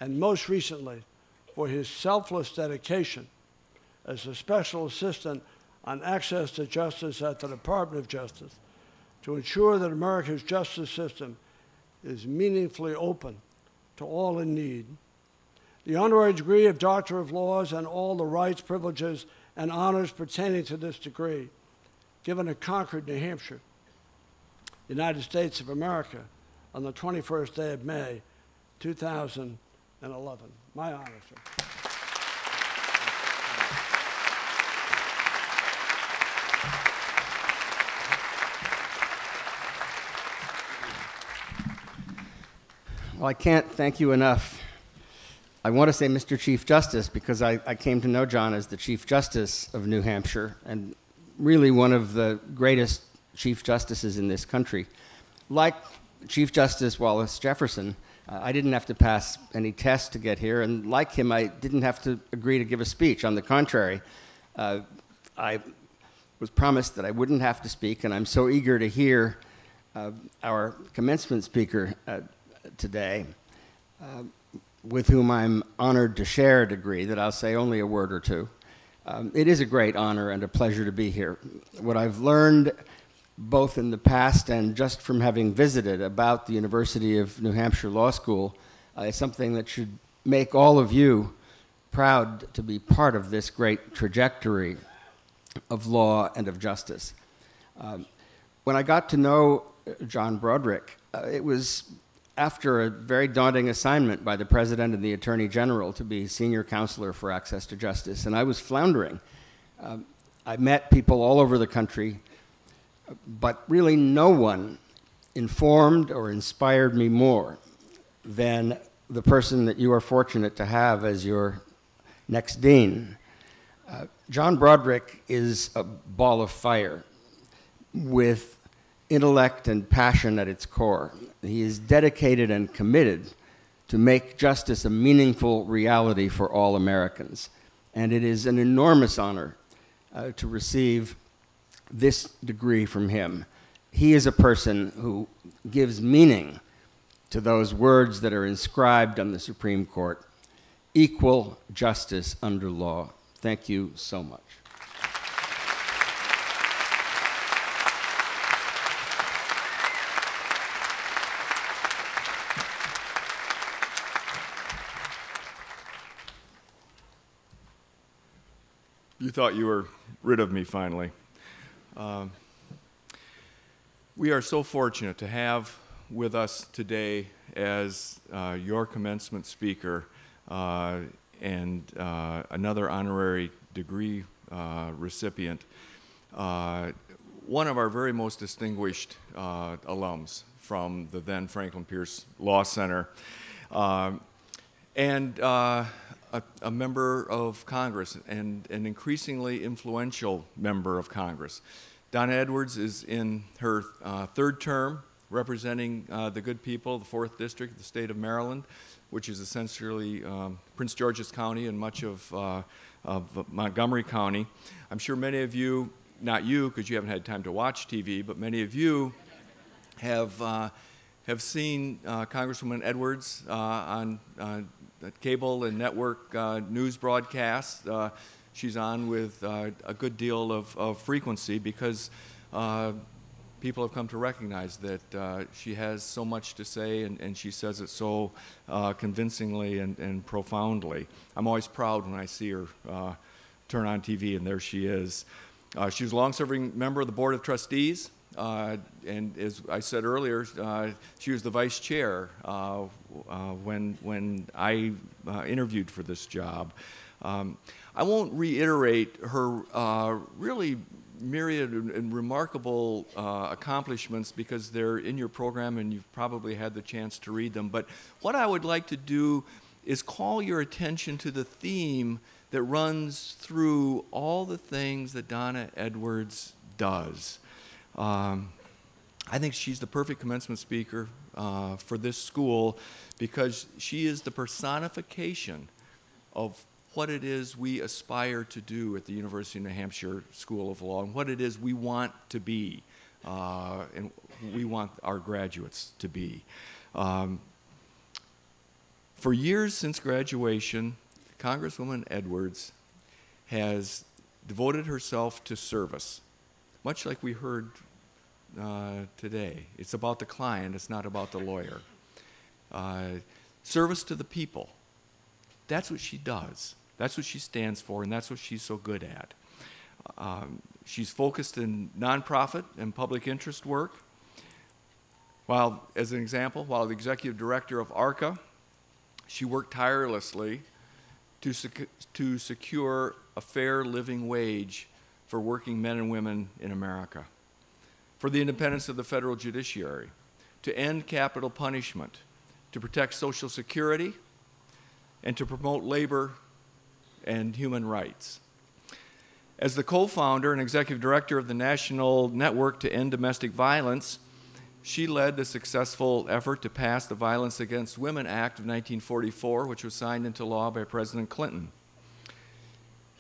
and most recently, for his selfless dedication as a special assistant on access to justice at the Department of Justice to ensure that America's justice system is meaningfully open to all in need. The honorary degree of Doctor of Laws and all the rights, privileges, and honors pertaining to this degree, given at Concord, New Hampshire, United States of America, on the 21st day of May, 2011. My honor, sir. Well, I can't thank you enough. I want to say Mr. Chief Justice because I came to know John as the Chief Justice of New Hampshire and really one of the greatest Chief Justices in this country. Like Chief Justice Wallace Jefferson, I didn't have to pass any tests to get here, and like him, I didn't have to agree to give a speech. On the contrary, I was promised that I wouldn't have to speak, and I'm so eager to hear our commencement speaker today, with whom I'm honored to share a degree, that I'll say only a word or two. It is a great honor and a pleasure to be here. What I've learned both in the past and just from having visited about the University of New Hampshire Law School is something that should make all of you proud to be part of this great trajectory of law and of justice. When I got to know John Broderick, it was after a very daunting assignment by the President and the Attorney General to be Senior Counselor for Access to Justice, and I was floundering. I met people all over the country, but really no one informed or inspired me more than the person that you are fortunate to have as your next dean. John Broderick is a ball of fire with intellect and passion at its core. He is dedicated and committed to make justice a meaningful reality for all Americans. And it is an enormous honor to receive this degree from him. He is a person who gives meaning to those words that are inscribed on the Supreme Court: equal justice under law. Thank you so much. You thought you were rid of me finally. We are so fortunate to have with us today as your commencement speaker and another honorary degree recipient, one of our very most distinguished alums from the then Franklin Pierce Law Center, and a member of Congress and an increasingly influential member of Congress. Donna Edwards is in her third term representing the good people of the 4th District of the state of Maryland, which is essentially Prince George's County and much of Montgomery County. I'm sure many of you, not you because you haven't had time to watch TV, but many of you have seen Congresswoman Edwards on cable and network news broadcasts. She's on with a good deal of frequency because people have come to recognize that she has so much to say, and she says it so convincingly and profoundly. I'm always proud when I see her turn on TV and there she is. She was a long-serving member of the Board of Trustees, and as I said earlier, she was the vice chair when I interviewed for this job. I won't reiterate her really myriad and remarkable accomplishments because they're in your program and you've probably had the chance to read them. But what I would like to do is call your attention to the theme that runs through all the things that Donna Edwards does. I think she's the perfect commencement speaker for this school because she is the personification of what it is we aspire to do at the University of New Hampshire School of Law and what it is we want to be and we want our graduates to be. For years since graduation, Congresswoman Edwards has devoted herself to service, much like we heard today. It's about the client, it's not about the lawyer. Service to the people. That's what she does. That's what she stands for, and that's what she's so good at. She's focused in nonprofit and public interest work. While, as an example, while the executive director of ARCA, she worked tirelessly to secure a fair living wage for working men and women in America, for the independence of the federal judiciary, to end capital punishment, to protect Social Security, and to promote labor and human rights. As the co-founder and executive director of the National Network to End Domestic Violence, she led the successful effort to pass the Violence Against Women Act of 1944, which was signed into law by President Clinton.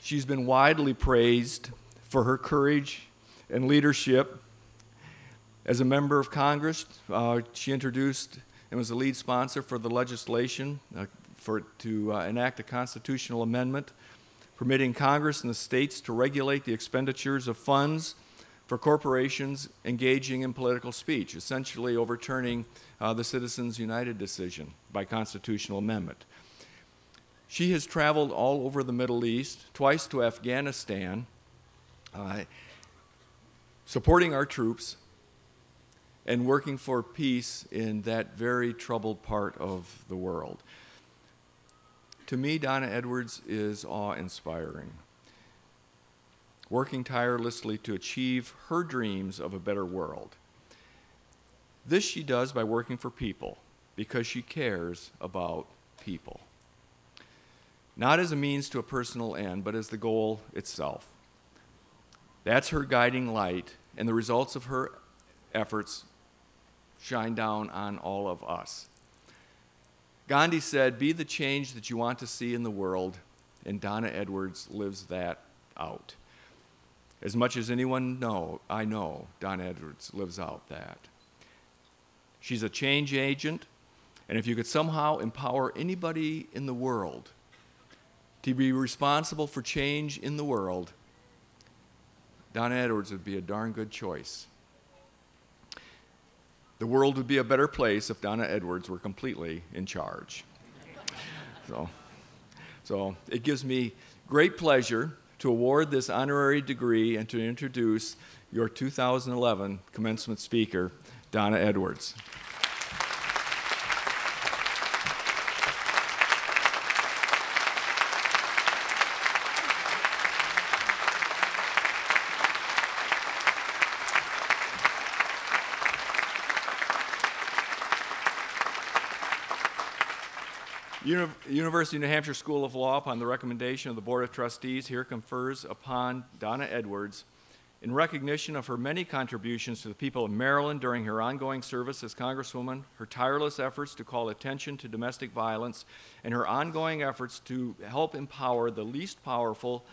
She's been widely praised for her courage and leadership. As a member of Congress, she introduced and was the lead sponsor for the legislation to enact a constitutional amendment permitting Congress and the states to regulate the expenditures of funds for corporations engaging in political speech, essentially overturning the Citizens United decision by constitutional amendment. She has traveled all over the Middle East, twice to Afghanistan, supporting our troops and working for peace in that very troubled part of the world. To me, Donna Edwards is awe-inspiring, working tirelessly to achieve her dreams of a better world. This she does by working for people, because she cares about people. Not as a means to a personal end, but as the goal itself. That's her guiding light, and the results of her efforts shine down on all of us. Gandhi said, "Be the change that you want to see in the world," and Donna Edwards lives that out. As much as anyone I know, Donna Edwards lives out that. She's a change agent, and if you could somehow empower anybody in the world to be responsible for change in the world, Donna Edwards would be a darn good choice. The world would be a better place if Donna Edwards were completely in charge. So it gives me great pleasure to award this honorary degree and to introduce your 2011 commencement speaker, Donna Edwards. University of New Hampshire School of Law, upon the recommendation of the Board of Trustees, here confers upon Donna Edwards, in recognition of her many contributions to the people of Maryland during her ongoing service as Congresswoman, her tireless efforts to call attention to domestic violence, and her ongoing efforts to help empower the least powerful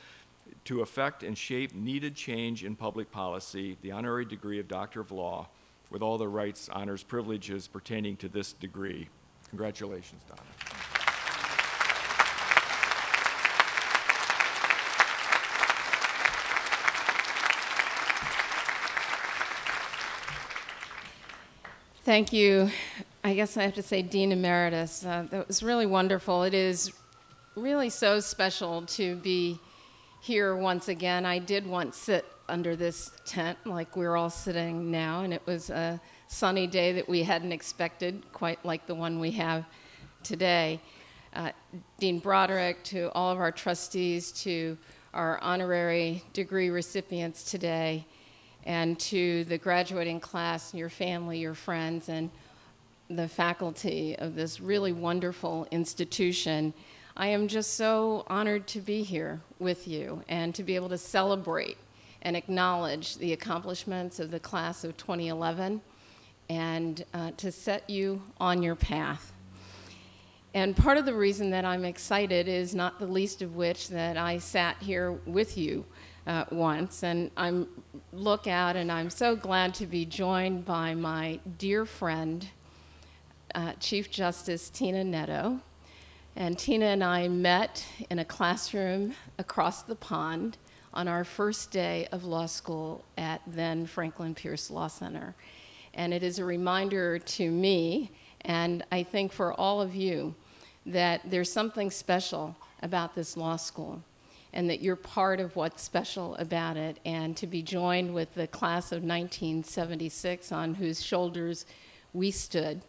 to effect and shape needed change in public policy, the honorary degree of Doctor of Law, with all the rights, honors, privileges pertaining to this degree. Congratulations, Donna. Thank you. I guess I have to say Dean Emeritus. That was really wonderful. It is really so special to be here once again. I did once sit under this tent like we're all sitting now, and it was a sunny day that we hadn't expected, quite like the one we have today. Dean Broderick, to all of our trustees, to our honorary degree recipients today, and to the graduating class, your family, your friends, and the faculty of this really wonderful institution. I am just so honored to be here with you and to be able to celebrate and acknowledge the accomplishments of the class of 2011 and to set you on your path. And part of the reason that I'm excited is not the least of which that I sat here with you once, and I look out and I'm so glad to be joined by my dear friend, Chief Justice Tina Netto. And Tina and I met in a classroom across the pond on our first day of law school at then Franklin Pierce Law Center. And it is a reminder to me, and I think for all of you, that there's something special about this law school, and that you're part of what's special about it, and to be joined with the class of 1976 on whose shoulders we stood.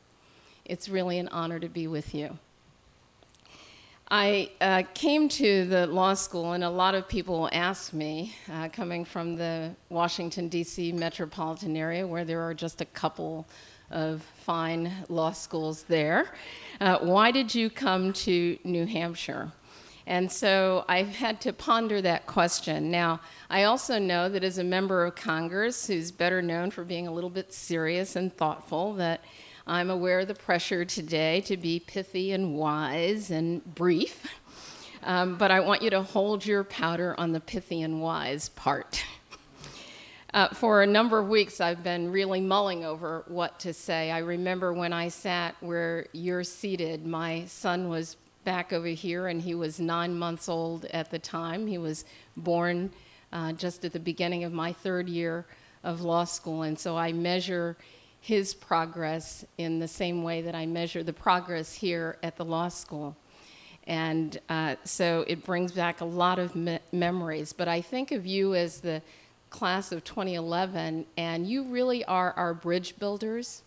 It's really an honor to be with you. I came to the law school, and a lot of people ask me, coming from the Washington, D.C. metropolitan area, where there are just a couple of fine law schools there, why did you come to New Hampshire? And so I've had to ponder that question. Now, I also know that as a member of Congress, who's better known for being a little bit serious and thoughtful, that I'm aware of the pressure today to be pithy and wise and brief, but I want you to hold your powder on the pithy and wise part. For a number of weeks, I've been really mulling over what to say. I remember when I sat where you're seated, my son was back over here, and he was 9 months old at the time. He was born just at the beginning of my third year of law school, and so I measure his progress in the same way that I measure the progress here at the law school. And so it brings back a lot of memories. But I think of you as the class of 2011, and you really are our bridge builders.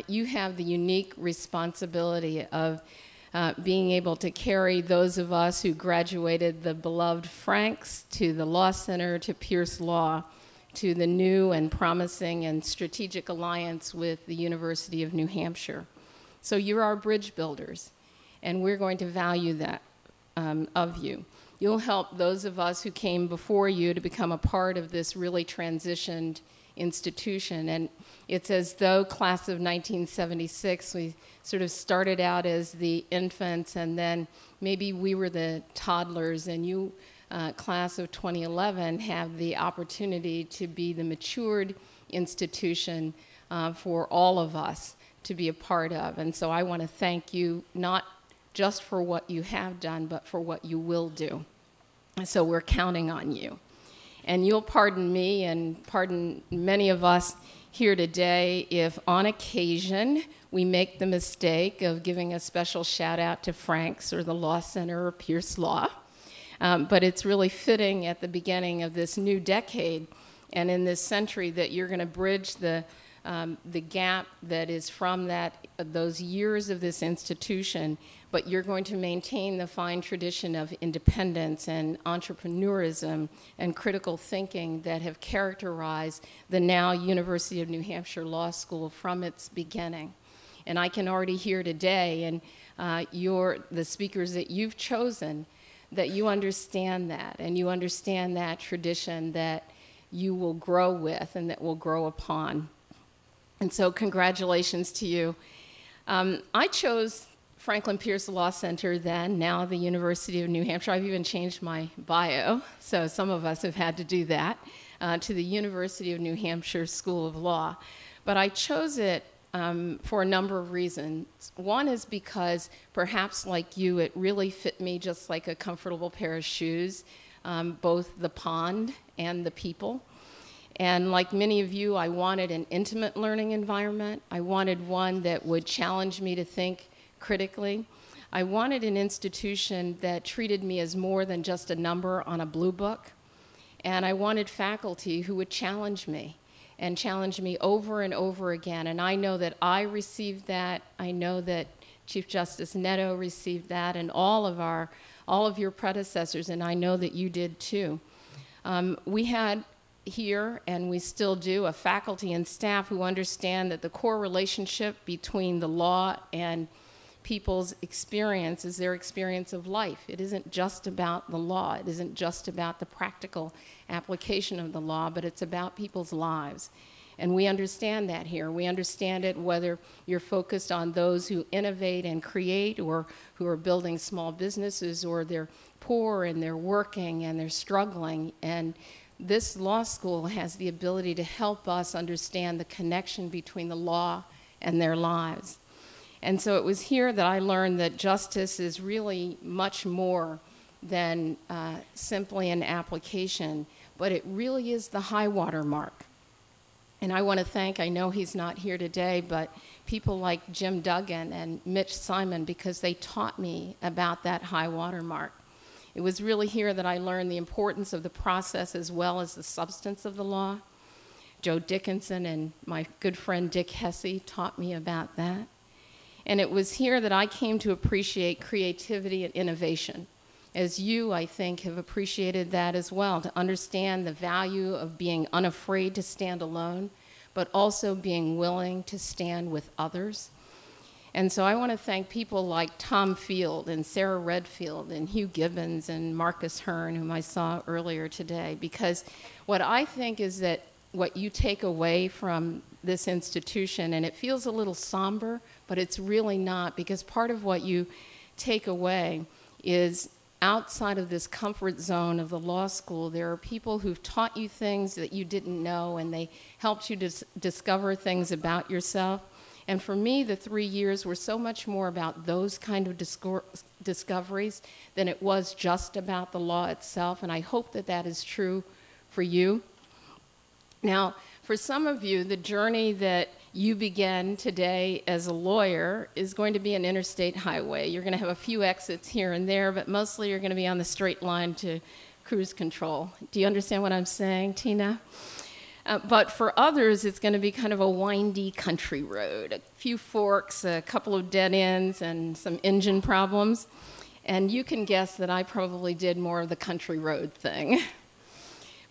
You have the unique responsibility of being able to carry those of us who graduated the beloved Franks to the Law Center to Pierce Law to the new and promising and strategic alliance with the University of New Hampshire. So you're our bridge builders, and we're going to value that of you. You'll help those of us who came before you to become a part of this really transitioned institution. And it's as though class of 1976, we sort of started out as the infants, and then maybe we were the toddlers, and you, class of 2011, have the opportunity to be the matured institution for all of us to be a part of. And so I want to thank you, not just for what you have done, but for what you will do. And so we're counting on you. And you'll pardon me and pardon many of us here today if on occasion we make the mistake of giving a special shout out to Franks or the Law Center or Pierce Law. But it's really fitting at the beginning of this new decade and in this century that you're going to bridge the gap that is from those years of this institution, but you're going to maintain the fine tradition of independence and entrepreneurism and critical thinking that have characterized the now University of New Hampshire Law School from its beginning. And I can already hear today, and the speakers that you've chosen, that you understand that, and you understand that tradition that you will grow with and that will grow upon. And so congratulations to you. I chose Franklin Pierce Law Center then, now the University of New Hampshire. I've even changed my bio, so some of us have had to do that, to the University of New Hampshire School of Law. But I chose it for a number of reasons. One is because, perhaps like you, it really fit me just like a comfortable pair of shoes, both the pond and the people. And like many of you, I wanted an intimate learning environment. I wanted one that would challenge me to think critically. I wanted an institution that treated me as more than just a number on a blue book. And I wanted faculty who would challenge me and challenge me over and over again. And I know that I received that. I know that Chief Justice Netto received that, and all of your predecessors, and I know that you did too. We had here, and we still do, a faculty and staff who understand that the core relationship between the law and people's experience is their experience of life. It isn't just about the law. It isn't just about the practical application of the law, but it's about people's lives. And we understand that here. We understand it whether you're focused on those who innovate and create, or who are building small businesses, or they're poor and they're working and they're struggling. And this law school has the ability to help us understand the connection between the law and their lives. And so it was here that I learned that justice is really much more than simply an application, but it really is the high water mark. And I want to thank, I know he's not here today, but people like Jim Duggan and Mitch Simon, because they taught me about that high water mark. It was really here that I learned the importance of the process as well as the substance of the law. Joe Dickinson and my good friend Dick Hesse taught me about that. And it was here that I came to appreciate creativity and innovation. As you, I think, have appreciated that as well, to understand the value of being unafraid to stand alone, but also being willing to stand with others. And so I want to thank people like Tom Field and Sarah Redfield and Hugh Gibbons and Marcus Hearn, whom I saw earlier today, because what I think is that what you take away from this institution, and it feels a little somber, but it's really not, because part of what you take away is outside of this comfort zone of the law school, there are people who've taught you things that you didn't know, and they helped you discover things about yourself. And for me, the 3 years were so much more about those kind of discoveries than it was just about the law itself, and I hope that that is true for you. Now, for some of you, the journey that you began today as a lawyer is going to be an interstate highway. You're going to have a few exits here and there, but mostly you're going to be on the straight line to cruise control. Do you understand what I'm saying, Tina? But for others, it's going to be kind of a windy country road, a few forks, a couple of dead ends, and some engine problems. And you can guess that I probably did more of the country road thing.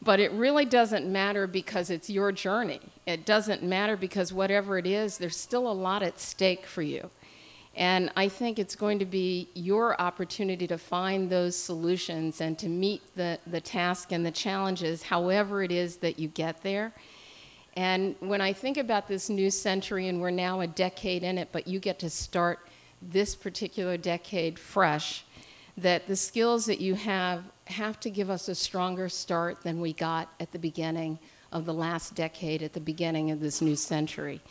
But it really doesn't matter, because it's your journey. It doesn't matter because whatever it is, there's still a lot at stake for you. And I think it's going to be your opportunity to find those solutions and to meet the task and the challenges, however it is that you get there. And when I think about this new century, and we're now a decade in it, but you get to start this particular decade fresh, that the skills that you have to give us a stronger start than we got at the beginning of the last decade, at the beginning of this new century.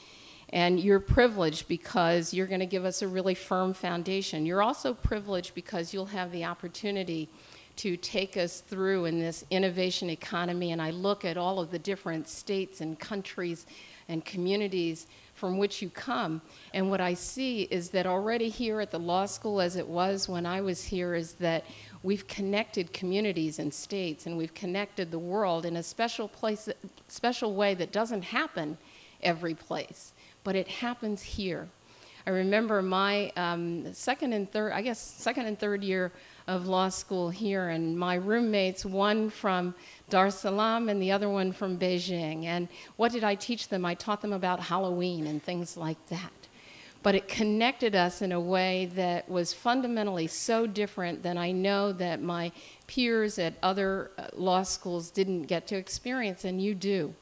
And you're privileged because you're going to give us a really firm foundation. You're also privileged because you'll have the opportunity to take us through in this innovation economy. And I look at all of the different states and countries and communities from which you come. And what I see is that already here at the law school, as it was when I was here, is that we've connected communities and states, and we've connected the world in a special way that doesn't happen every place, but it happens here. I remember my second and third year of law school here, and my roommates, one from Dar es Salaam and the other one from Beijing. And what did I teach them? I taught them about Halloween and things like that. But it connected us in a way that was fundamentally so different than I know that my peers at other law schools didn't get to experience, and you do.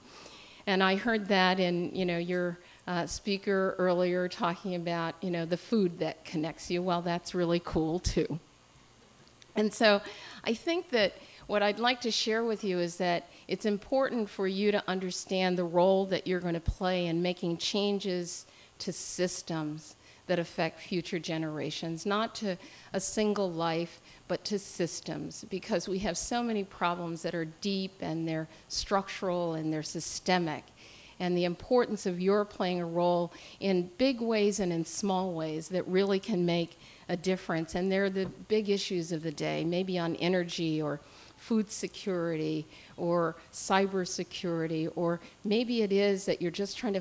And I heard that in your speaker earlier talking about the food that connects you. Well, that's really cool too. And so I think that what I'd like to share with you is that it's important for you to understand the role that you're going to play in making changes to systems that affect future generations, not to a single life, but to systems, because we have so many problems that are deep and they're structural and they're systemic. And the importance of your playing a role in big ways and in small ways that really can make a difference. And they're the big issues of the day, maybe on energy or food security or cybersecurity, or maybe it is that you're just trying to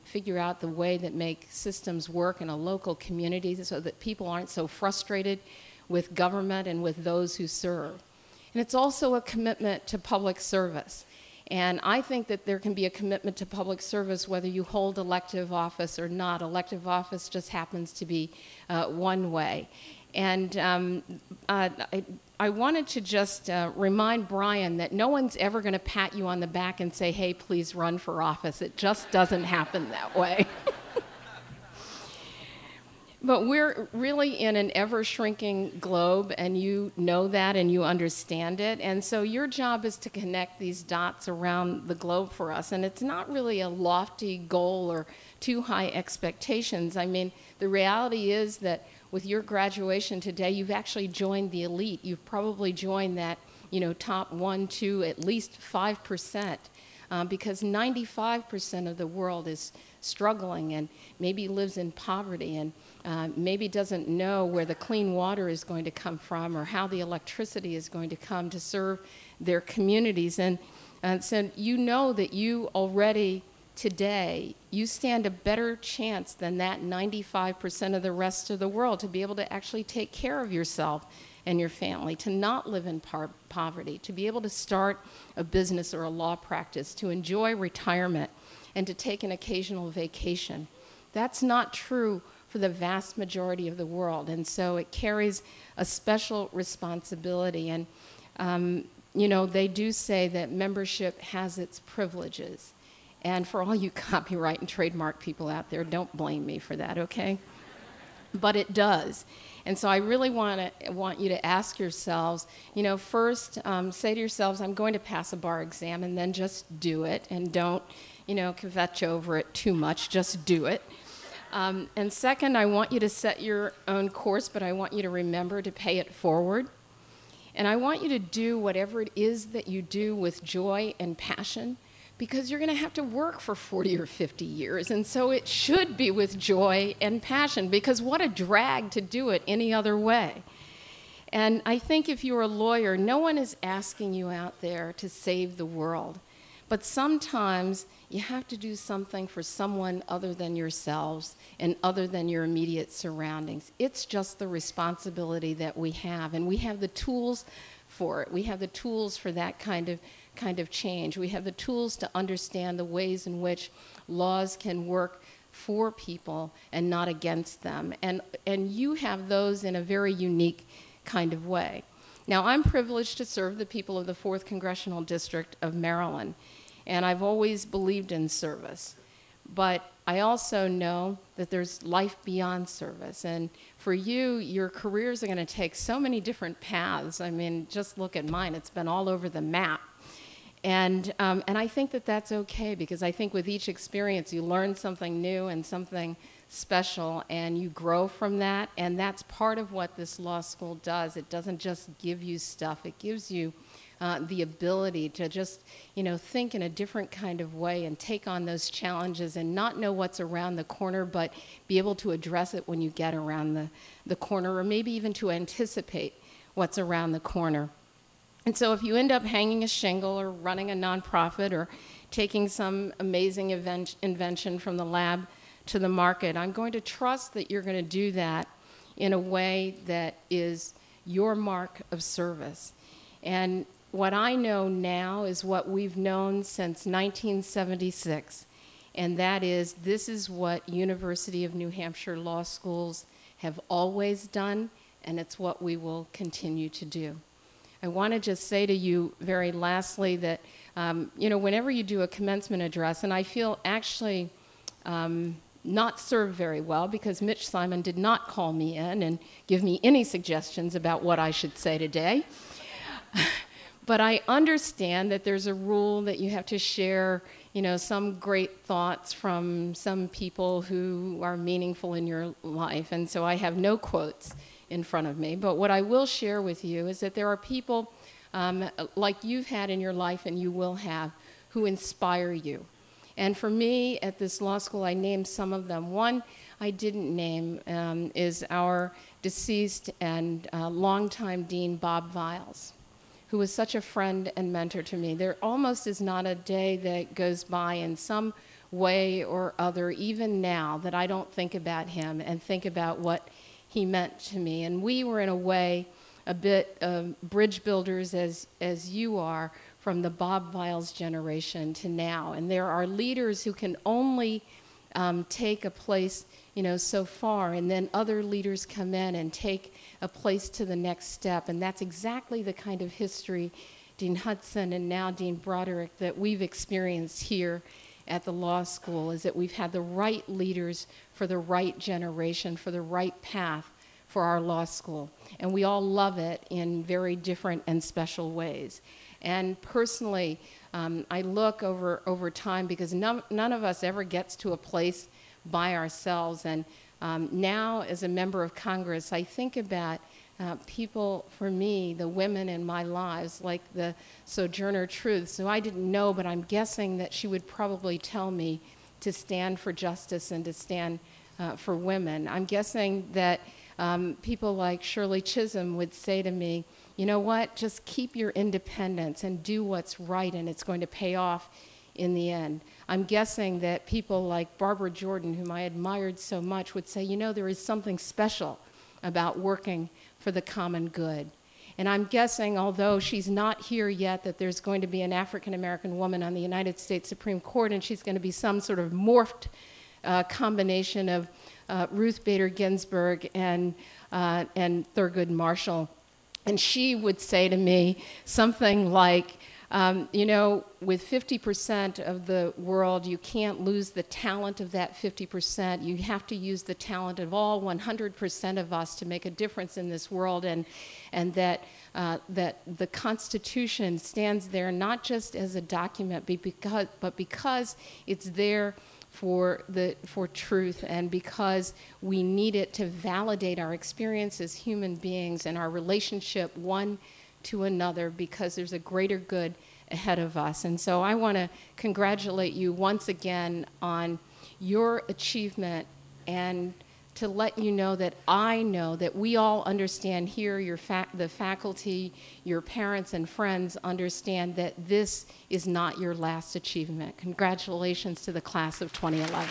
figure out the way that make systems work in a local community so that people aren't so frustrated with government and with those who serve. And it's also a commitment to public service. And I think that there can be a commitment to public service whether you hold elective office or not. Elective office just happens to be one way. And I wanted to just remind Brian that no one's ever going to pat you on the back and say, hey, please run for office. It just doesn't happen that way. But we're really in an ever-shrinking globe, and you know that and you understand it. And so your job is to connect these dots around the globe for us. And it's not really a lofty goal or too high expectations. I mean, the reality is that with your graduation today, you've actually joined the elite. You've probably joined that, top 1, 2, at least 5%, because 95% of the world is struggling and maybe lives in poverty and maybe doesn't know where the clean water is going to come from or how the electricity is going to come to serve their communities. And so you know that you already today, you stand a better chance than that 95% of the rest of the world to be able to actually take care of yourself and your family, to not live in poverty, to be able to start a business or a law practice, to enjoy retirement, and to take an occasional vacation. That's not true for the vast majority of the world, and so it carries a special responsibility. And they do say that membership has its privileges. And for all you copyright and trademark people out there, don't blame me for that, okay? But it does. And so I really want you to ask yourselves, first say to yourselves, I'm going to pass a bar exam, and then just do it, and don't, kvetch over it too much, just do it. And second, I want you to set your own course, but I want you to remember to pay it forward. And I want you to do whatever it is that you do with joy and passion, because you're going to have to work for 40 or 50 years. And so it should be with joy and passion, because what a drag to do it any other way. And I think if you're a lawyer, no one is asking you out there to save the world. But sometimes you have to do something for someone other than yourselves and other than your immediate surroundings. It's just the responsibility that we have, and we have the tools for it. We have the tools for that kind of change. We have the tools to understand the ways in which laws can work for people and not against them. And you have those in a very unique kind of way. Now, I'm privileged to serve the people of the 4th Congressional District of Maryland, and I've always believed in service. But I also know that there's life beyond service. And for you, your careers are going to take so many different paths. I mean, just look at mine. It's been all over the map. And I think that that's okay, because I think with each experience you learn something new and something special, and you grow from that. And that's part of what this law school does. It doesn't just give you stuff. It gives you the ability to just, think in a different kind of way and take on those challenges and not know what's around the corner, but be able to address it when you get around the corner, or maybe even to anticipate what's around the corner. And so if you end up hanging a shingle or running a nonprofit or taking some amazing invention from the lab to the market, I'm going to trust that you're going to do that in a way that is your mark of service. And what I know now is what we've known since 1976, and that is, this is what University of New Hampshire law schools have always done, and it's what we will continue to do. I want to just say to you very lastly that, whenever you do a commencement address, and I feel actually not served very well, because Mitch Simon did not call me in and give me any suggestions about what I should say today. But I understand that there's a rule that you have to share, some great thoughts from some people who are meaningful in your life. And so I have no quotes in front of me. But what I will share with you is that there are people like you've had in your life and you will have, who inspire you. And for me, at this law school, I named some of them. One I didn't name is our deceased and longtime Dean, Bob Viles, who was such a friend and mentor to me. There almost is not a day that goes by in some way or other, even now, that I don't think about him and think about what he meant to me. And we were, in a way, a bit bridge builders, as you are, from the Bob Viles generation to now. And there are leaders who can only take a place, so far, and then other leaders come in and take a place to the next step. And that's exactly the kind of history, Dean Hudson and now Dean Broderick, that we've experienced here at the law school, is that we've had the right leaders for the right generation, for the right path for our law school. And we all love it in very different and special ways. And personally, I look over time, because none of us ever gets to a place by ourselves. And now, as a member of Congress, I think about people, for me, the women in my lives, like the Sojourner Truth. So I didn't know, but I'm guessing that she would probably tell me to stand for justice and to stand for women. I'm guessing that people like Shirley Chisholm would say to me, you know what, just keep your independence and do what's right, and it's going to pay off in the end. I'm guessing that people like Barbara Jordan, whom I admired so much, would say, there is something special about working for the common good. And I'm guessing, although she's not here yet, that there's going to be an African-American woman on the United States Supreme Court, and she's going to be some sort of morphed combination of Ruth Bader Ginsburg and Thurgood Marshall. And she would say to me something like, with 50% of the world, you can't lose the talent of that 50%. You have to use the talent of all 100% of us to make a difference in this world, and that the Constitution stands there not just as a document, but because it's there for truth, and because we need it to validate our experience as human beings and our relationship one to another, because there's a greater good ahead of us. And so I want to congratulate you once again on your achievement, and to let you know that I know that we all understand here, the faculty, your parents and friends understand that this is not your last achievement. Congratulations to the class of 2011.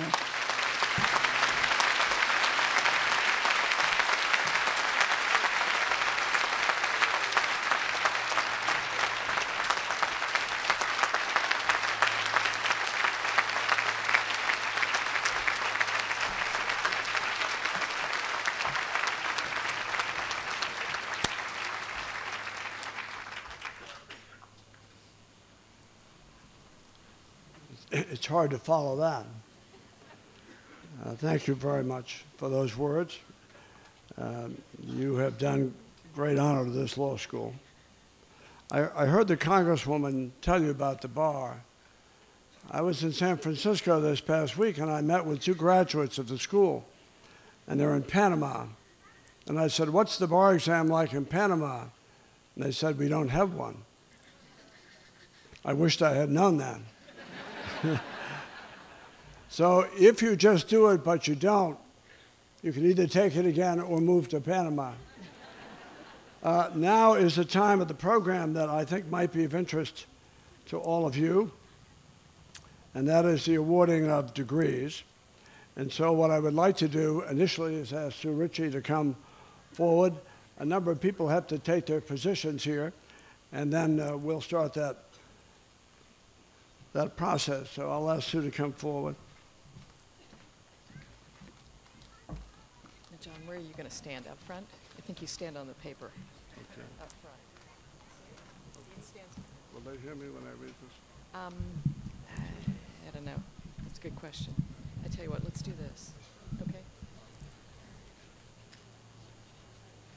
It's hard to follow that. Thank you very much for those words. You have done great honor to this law school. I heard the Congresswoman tell you about the bar. I was in San Francisco this past week, and I met with 2 graduates of the school, and they're in Panama. And I said, what's the bar exam like in Panama? And they said, we don't have one. I wished I had known that. So if you just do it but you don't, you can either take it again or move to Panama. Now is the time of the program that I think might be of interest to all of you, and that is the awarding of degrees. And so what I would like to do initially is ask Sue Ritchie to come forward. A number of people have to take their positions here, and then we'll start that process. So I'll ask Sue to come forward. John, where are you going to stand? Up front? I think you stand on the paper. Okay. Up front. Will they hear me when I read this? I don't know. That's a good question. I tell you what, let's do this. Okay?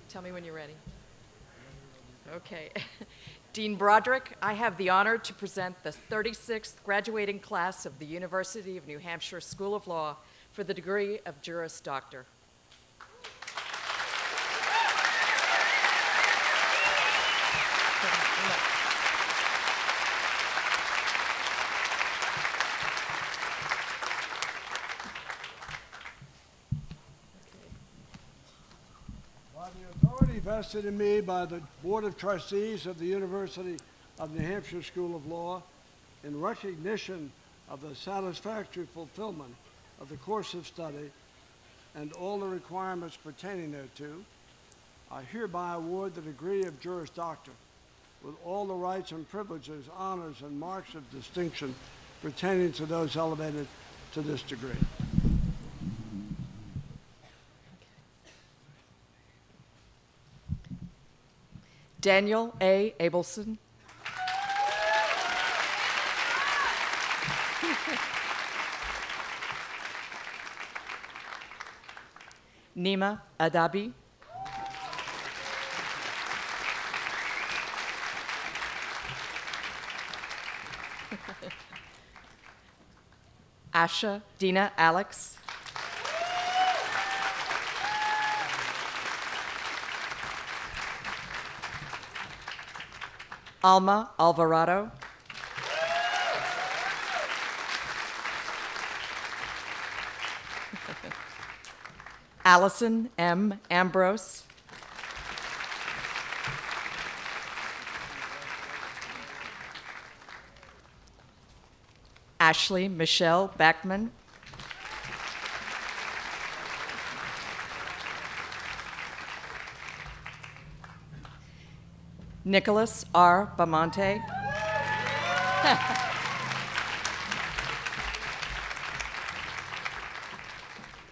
Tell me when you're ready. Okay. Dean Broderick, I have the honor to present the 36th graduating class of the University of New Hampshire School of Law for the degree of Juris Doctor. Vested in me by the Board of Trustees of the University of New Hampshire School of Law, in recognition of the satisfactory fulfillment of the course of study and all the requirements pertaining thereto, I hereby award the degree of Juris Doctor with all the rights and privileges, honors, and marks of distinction pertaining to those elevated to this degree. Daniel A. Abelson. Nima Adabi. Asha Dina Alex. Alma Alvarado. Allison M. Ambrose. Ashley Michelle Backman. Nicholas R. Bamonte.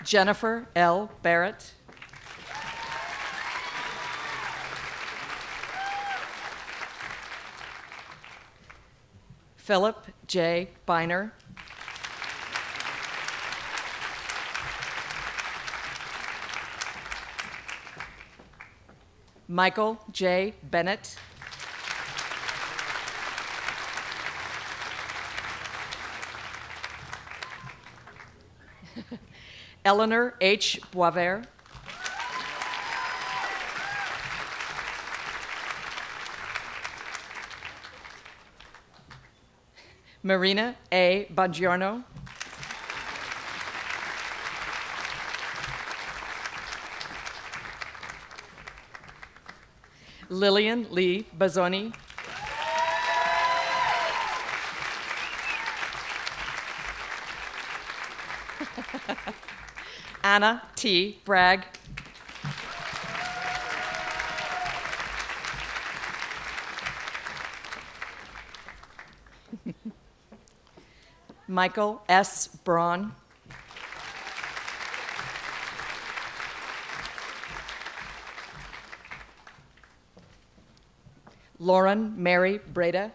Jennifer L. Barrett. Philip J. Biner. Michael J. Bennett. Eleanor H. Boisvert. Marina A. Bongiorno. Lillian Lee Bazzoni. Anna T. Bragg. Michael S. Braun. Lauren Mary Breda.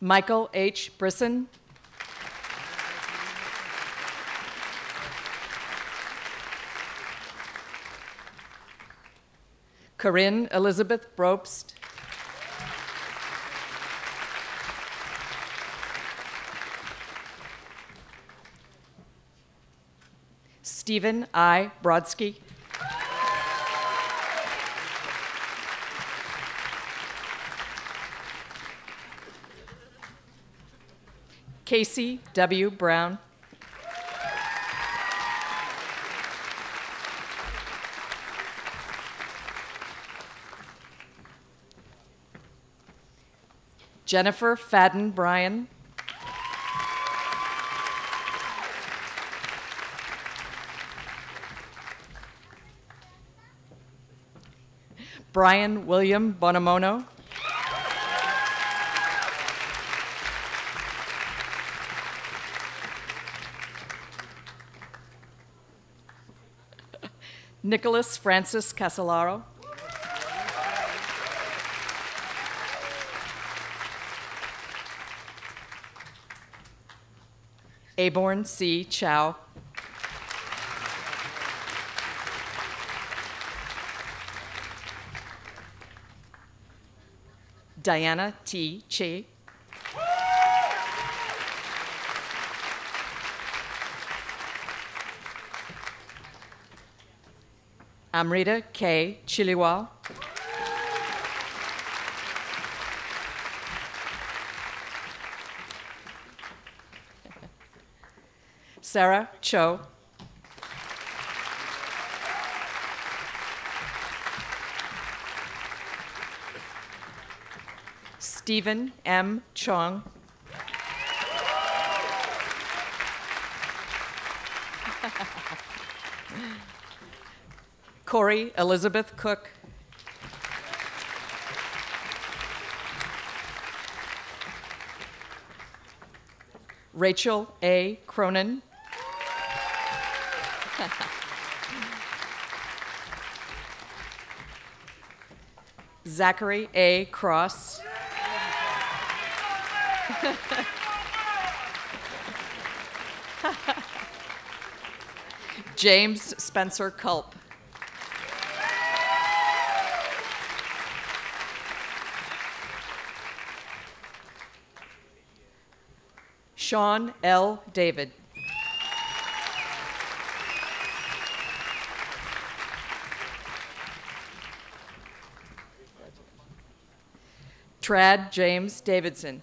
Michael H. Brisson. Corinne Elizabeth Brobst. Stephen I. Brodsky. Casey W. Brown. Jennifer Fadden Bryan. Brian William Bonamono. Nicholas Francis Casolaro. Aborn C. Chow. Diana T. Che. Amrita K. Chiliwal. Sarah Cho. Stephen M. Chong. Corey Elizabeth Cook. Rachel A. Cronin. Zachary A. Cross. James Spencer Culp. Sean L. David. Trad James Davidson.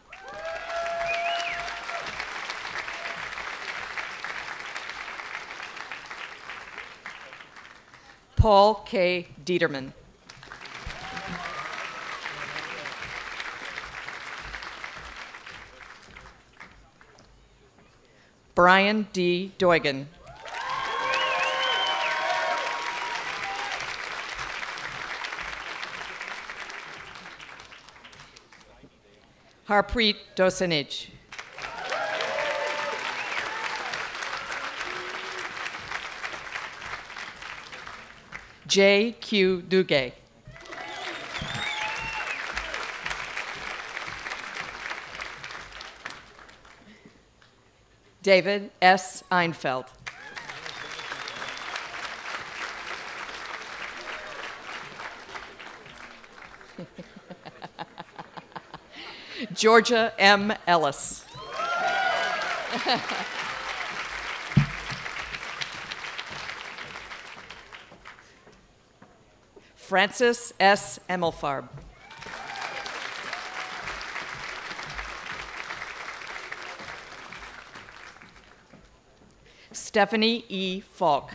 Paul K. Dieterman. Brian D. Doigan. Harpreet Dosanich. J. Q. Duguay. David S. Einfeld. Georgia M. Ellis. Francis S. Emmelfarb. Stephanie E. Falk.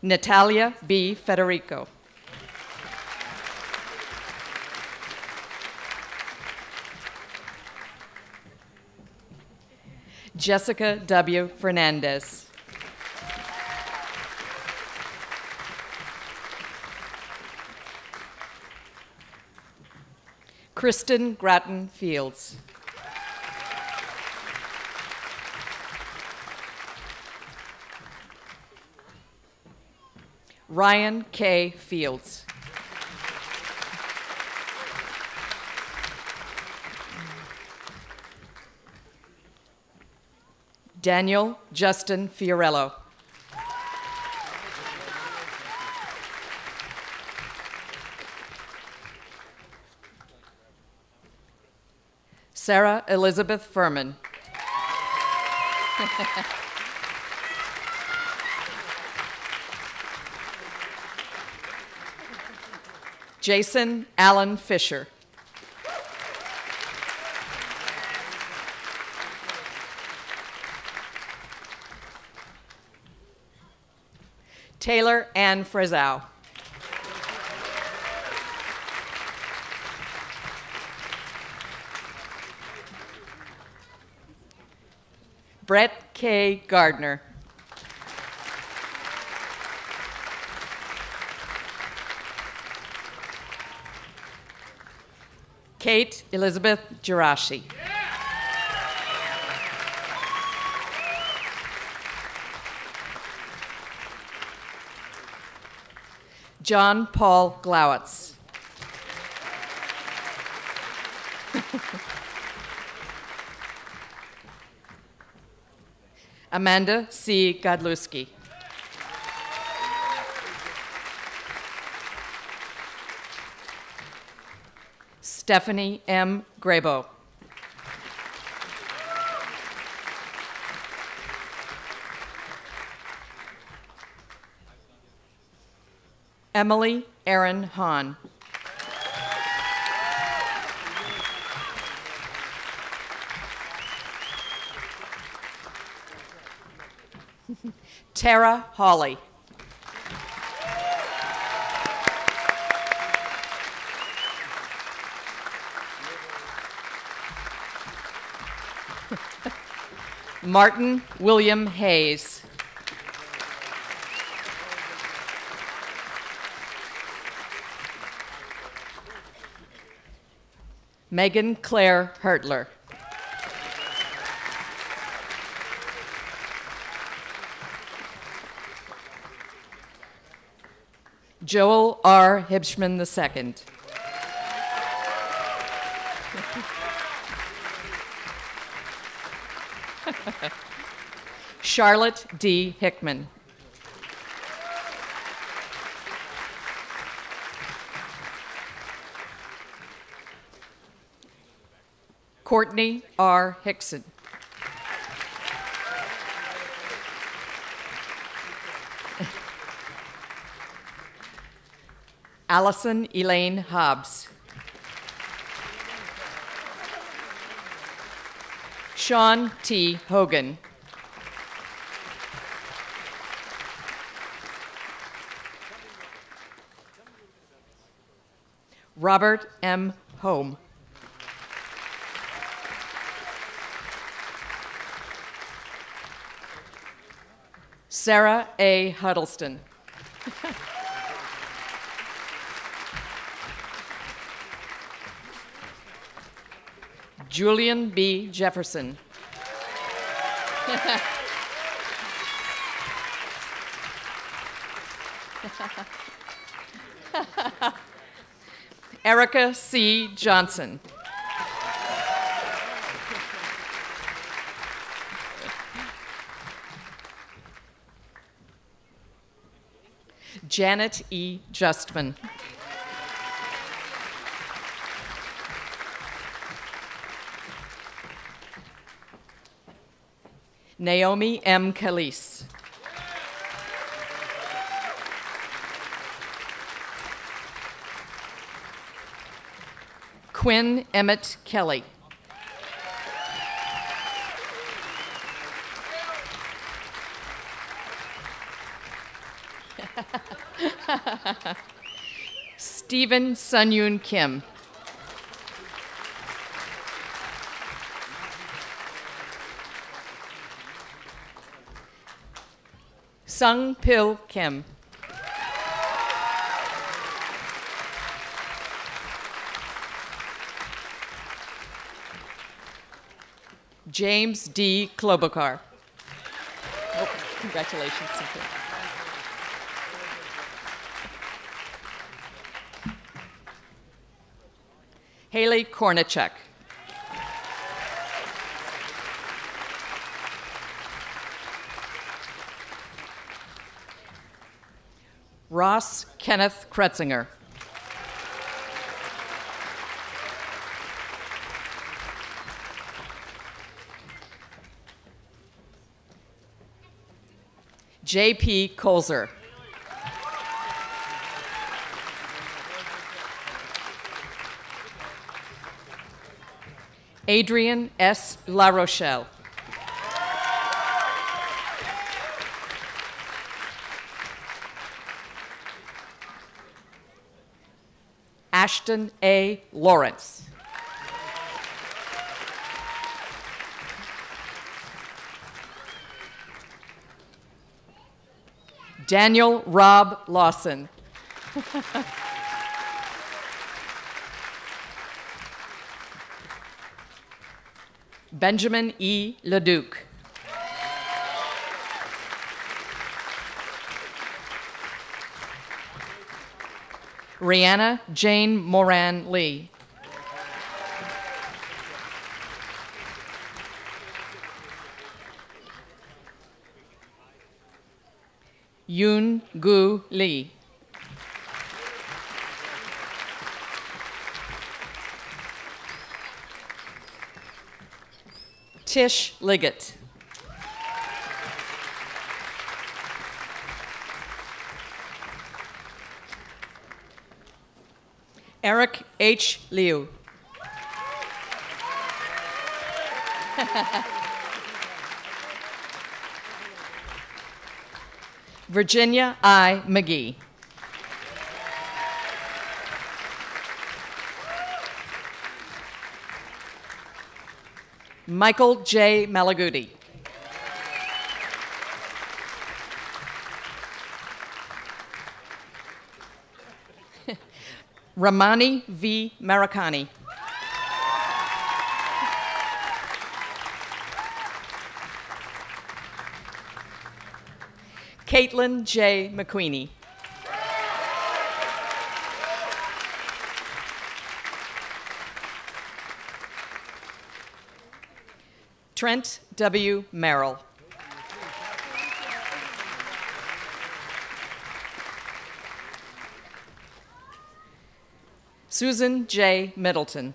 Natalia B. Federico. Jessica W. Fernandez. Kristen Grattan Fields. Ryan K. Fields. Daniel Justin Fiorello. Sarah Elizabeth Furman. Jason Allen Fisher. Taylor Ann Frazau. Brett K. Gardner. Kate Elizabeth Jirashi. John Paul Glowitz. Amanda C. Godlewski. Stephanie M. Grabo. Emily Erin Hahn. Tara Hawley. Martin William Hayes. Megan Claire Hertler. Joel R. Hibschman II. Charlotte D. Hickman. Courtney R. Hickson. Allison Elaine Hobbs. Sean T. Hogan. Robert M. Home. Sarah A. Huddleston. Julian B. Jefferson. Erica C. Johnson. Janet E. Justman. Naomi M. Calise. Quinn Emmett Kelly. Stephen Sun-Yoon Kim. Sung Pil Kim. James D. Klobuchar. Oh, congratulations. Haley Kornichek. Ross Kenneth Kretzinger. J.P. Colzer. Adrian S. La Rochelle. Ashton A. Lawrence. Daniel Rob Lawson. Benjamin E. Leduc. Rihanna Jane Moran Lee. Yoon Gu Lee. Tish Liggett. Eric H. Liu. Virginia I. McGee. Michael J. Malaguti. Ramani V. Maracani. Caitlin J. McQueenie. Trent W. Merrill. Susan J. Middleton.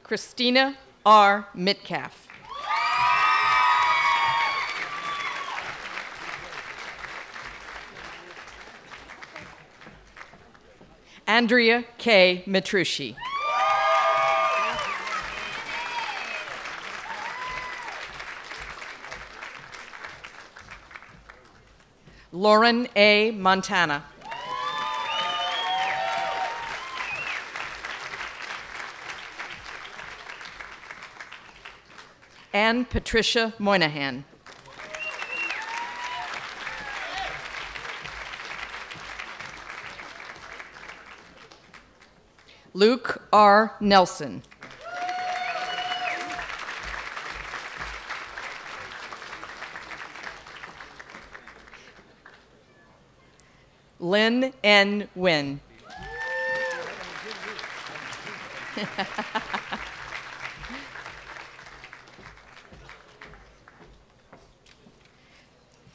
Christina R. Mitcalf. Andrea K. Mitrushi. Lauren A. Montana. Ann Patricia Moynihan. Luke R. Nelson. Lynn N. Wynn.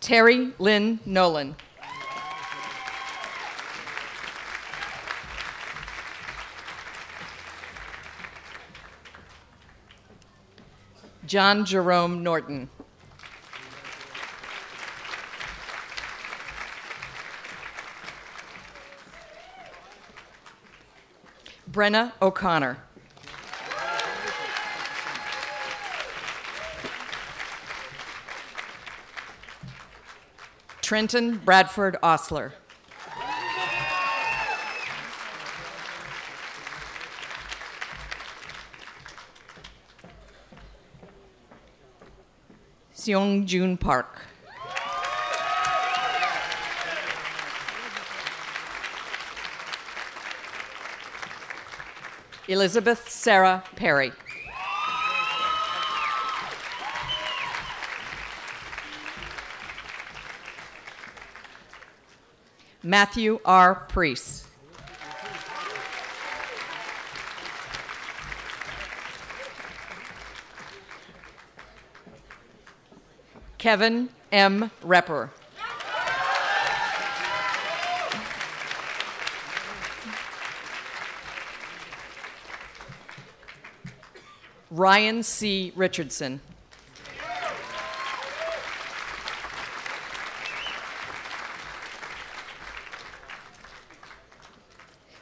Terry Lynn Nolan. John Jerome Norton. Brenna O'Connor. Trenton Bradford Osler. Seong Jun Park. Elizabeth Sarah Perry. Matthew R. Priest. Kevin M. Repper. Ryan C. Richardson.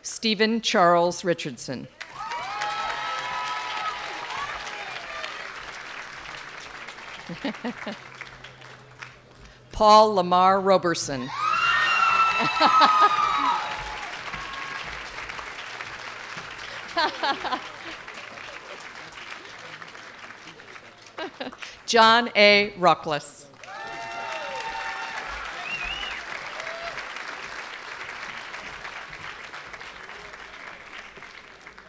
Stephen Charles Richardson. Paul Lamar Roberson. John A. Ruckless.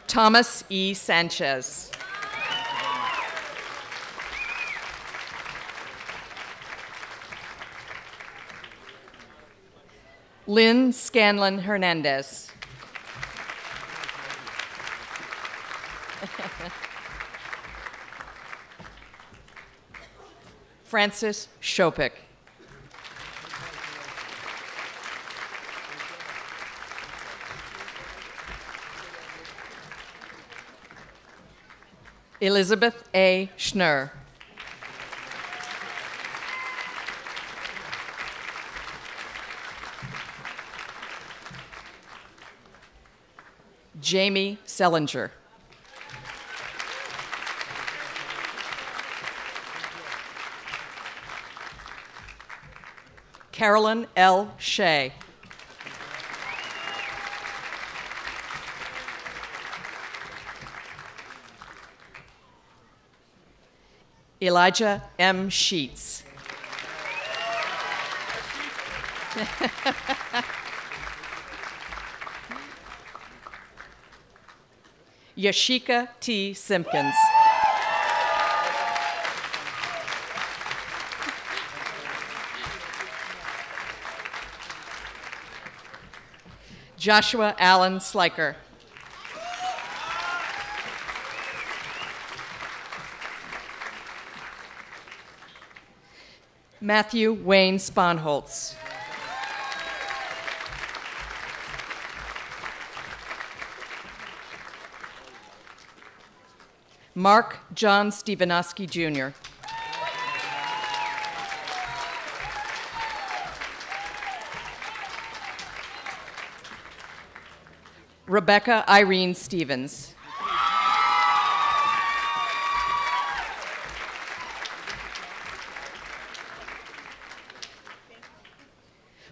Thomas E. Sanchez. Lynn Scanlon Hernandez. Francis Shopik. Elizabeth A. Schnurr. Jamie Sellinger. Carolyn L. Shea. Elijah M. Sheets. Yashika T. Simpkins. Joshua Allen Sliker. Matthew Wayne Sponholtz. Mark John Stevenowski, Jr. Rebecca Irene Stevens.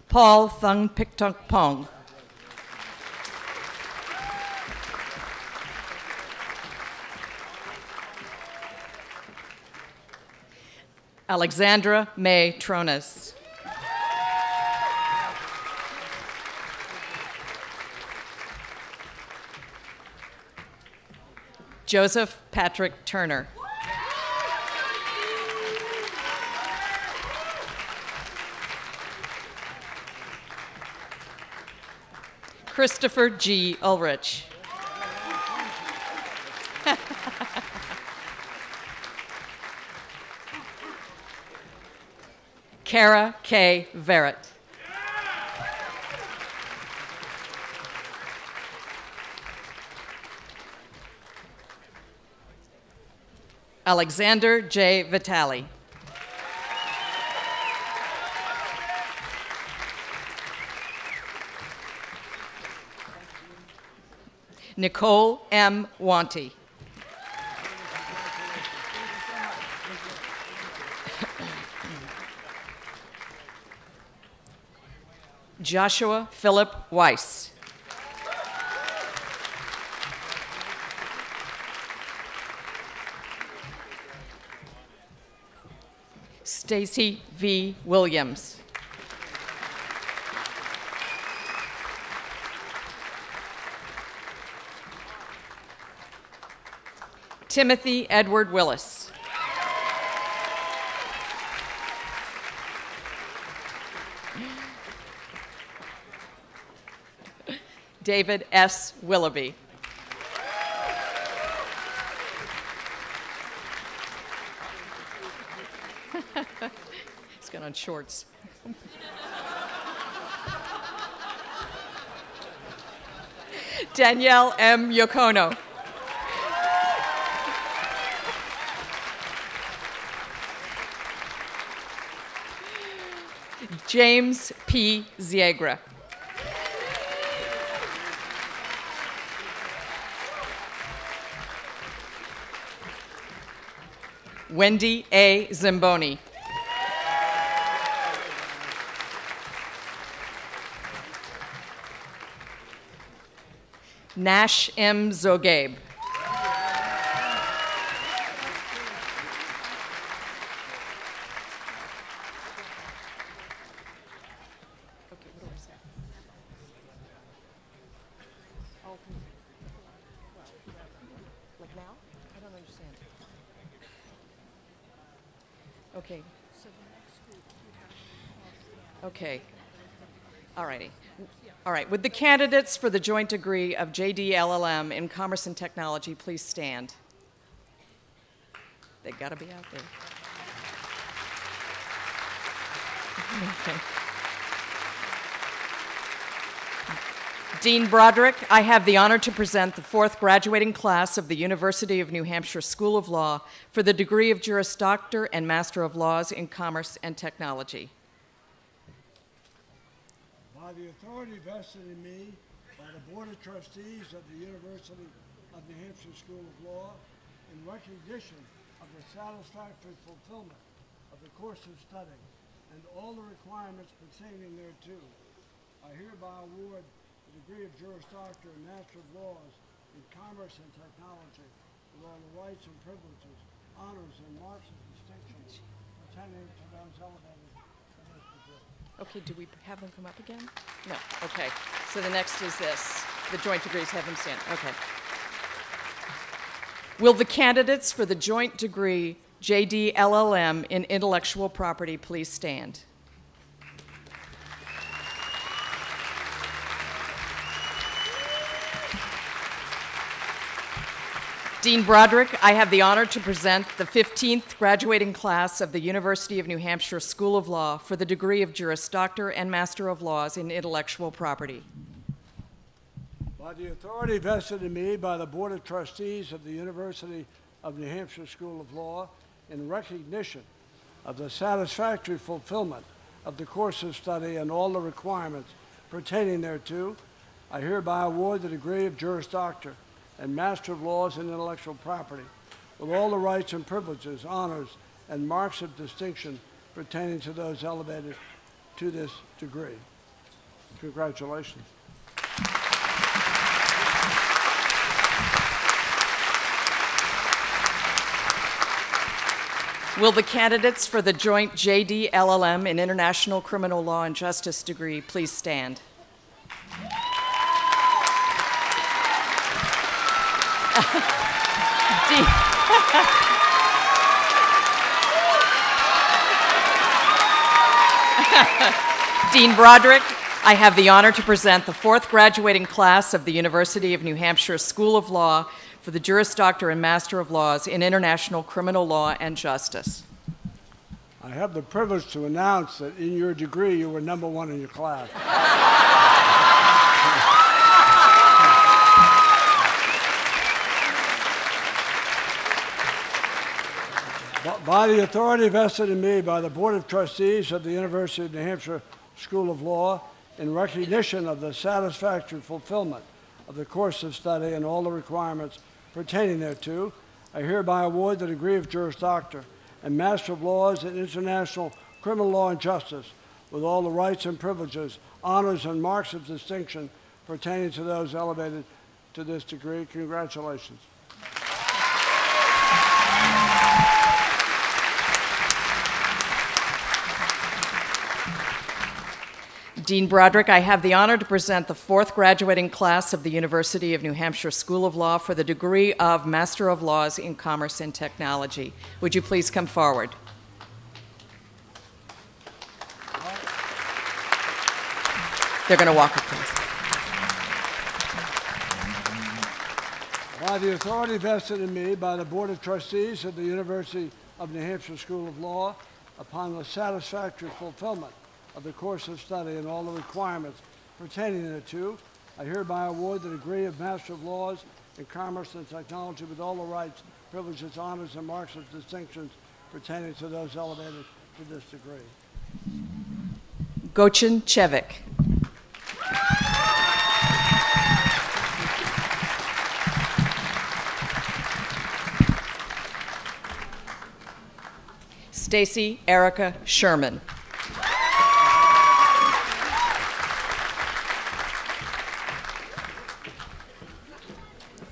Paul Thung Pik Tuk Pong. Alexandra May Tronas. Joseph Patrick Turner. Christopher G. Ulrich. Kara K. Verrett. Alexander J. Vitale. Nicole M. Wanty. Joshua Philip Weiss. Stacy V. Williams. Timothy Edward Willis. David S. Willoughby. He's got on shorts. Danielle M. Yokono. James P. Ziegra. Wendy A. Zamboni. Nash M. Zogabe. Okay. Okay. All righty. All right. Would the candidates for the joint degree of JD LLM in Commerce and Technology please stand? They got to be out there. Okay. Dean Broderick, I have the honor to present the fourth graduating class of the University of New Hampshire School of Law for the degree of Juris Doctor and Master of Laws in Commerce and Technology. By the authority vested in me by the Board of Trustees of the University of New Hampshire School of Law, in recognition of the satisfactory fulfillment of the course of study and all the requirements pertaining thereto, I hereby award the degree of Juris Doctor and Master of Laws in Commerce and Technology with all the rights and privileges, honors, and marks of distinction pertaining to those elevated to this degree. Okay, do we have them come up again? No, okay. So the next is this, the joint degrees, have them stand, okay. Will the candidates for the joint degree JD LLM in intellectual property please stand? Dean Broderick, I have the honor to present the 15th graduating class of the University of New Hampshire School of Law for the degree of Juris Doctor and Master of Laws in Intellectual Property. By the authority vested in me by the Board of Trustees of the University of New Hampshire School of Law, in recognition of the satisfactory fulfillment of the course of study and all the requirements pertaining thereto, I hereby award the degree of Juris Doctor and Master of Laws in Intellectual Property, with all the rights and privileges, honors, and marks of distinction pertaining to those elevated to this degree. Congratulations. Will the candidates for the joint JD LLM in International Criminal Law and Justice degree please stand? Dean Broderick, I have the honor to present the 4th graduating class of the University of New Hampshire School of Law for the Juris Doctor and Master of Laws in International Criminal Law and Justice. I have the privilege to announce that in your degree you were #1 in your class. By the authority vested in me by the Board of Trustees of the University of New Hampshire School of Law, in recognition of the satisfactory fulfillment of the course of study and all the requirements pertaining thereto, I hereby award the degree of Juris Doctor and Master of Laws in International Criminal Law and Justice, with all the rights and privileges, honors, and marks of distinction pertaining to those elevated to this degree. Congratulations. Dean Broderick, I have the honor to present the 4th graduating class of the University of New Hampshire School of Law for the degree of Master of Laws in Commerce and Technology. Would you please come forward? They're going to walk across. By the authority vested in me by the Board of Trustees of the University of New Hampshire School of Law, upon the satisfactory fulfillment of the course of study and all the requirements pertaining thereto, I hereby award the degree of Master of Laws in Commerce and Technology, with all the rights, privileges, honors, and marks of distinctions pertaining to those elevated to this degree. Gochin Chevik. Stacy Erica Sherman.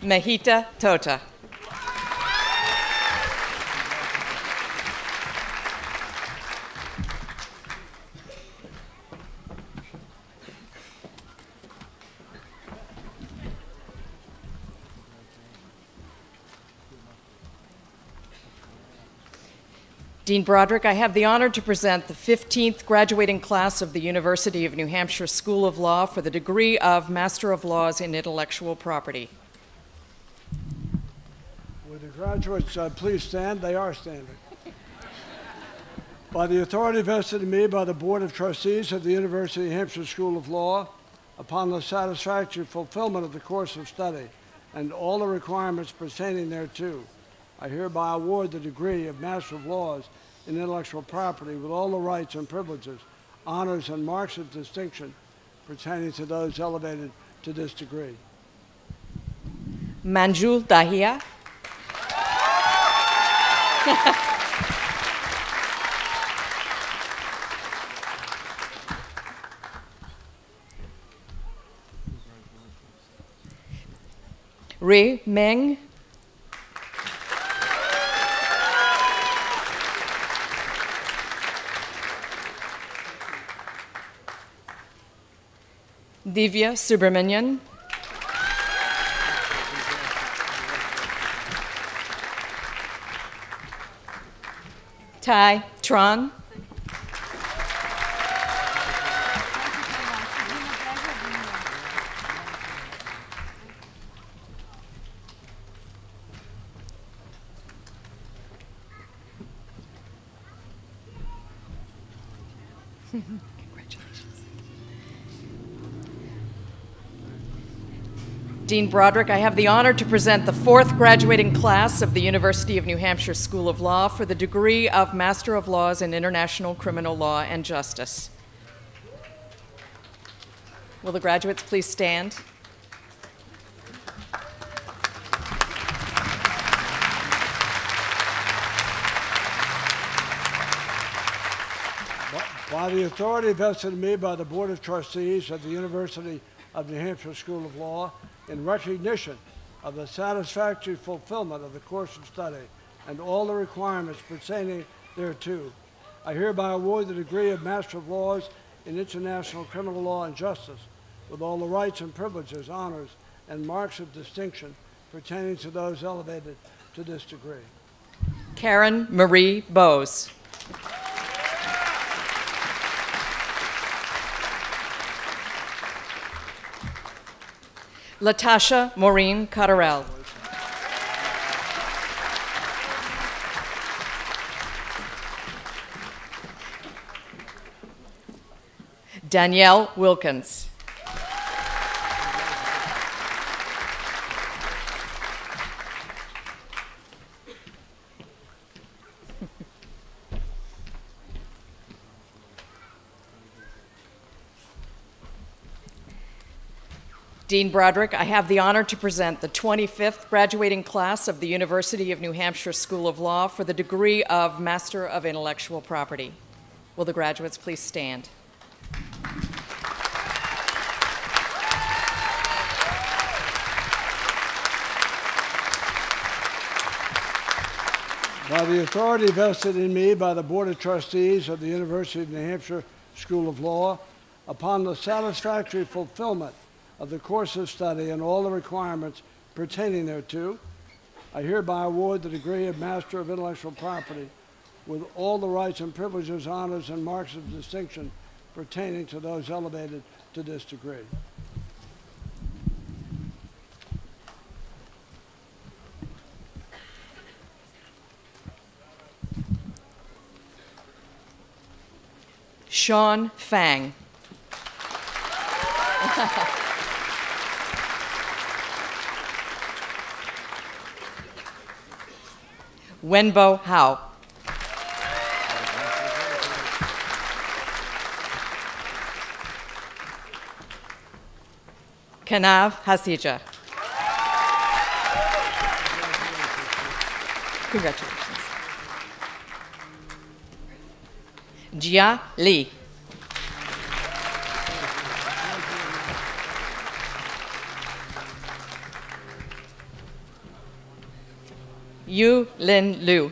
Mahita Tota. Dean Broderick, I have the honor to present the 15th graduating class of the University of New Hampshire School of Law for the degree of Master of Laws in Intellectual Property. Would the graduates please stand? They are standing. By the authority vested in me by the Board of Trustees of the University of New Hampshire School of Law, upon the satisfactory fulfillment of the course of study and all the requirements pertaining thereto, I hereby award the degree of Master of Laws in Intellectual Property, with all the rights and privileges, honors, and marks of distinction pertaining to those elevated to this degree. Manjul Dahia. Ri Meng. Divya Subramanian. Tai Tran. Dean Broderick, I have the honor to present the 4th graduating class of the University of New Hampshire School of Law for the degree of Master of Laws in International Criminal Law and Justice. Will the graduates please stand? By the authority vested in me by the Board of Trustees of the University of New Hampshire School of Law, in recognition of the satisfactory fulfillment of the course of study and all the requirements pertaining thereto, I hereby award the degree of Master of Laws in International Criminal Law and Justice with all the rights and privileges, honors, and marks of distinction pertaining to those elevated to this degree. Karen Marie Bose. Latasha Maureen Cotterell. Danielle Wilkins. Dean Broderick, I have the honor to present the 25th graduating class of the University of New Hampshire School of Law for the degree of Master of Intellectual Property. Will the graduates please stand? By the authority vested in me by the Board of Trustees of the University of New Hampshire School of Law, upon the satisfactory fulfillment of the course of study and all the requirements pertaining thereto, I hereby award the degree of Master of Intellectual Property with all the rights and privileges, honors, and marks of distinction pertaining to those elevated to this degree. Sean Fang. Wenbo Hao. Kanav Hasija. Congratulations. Jia Li. Yu Lin Liu.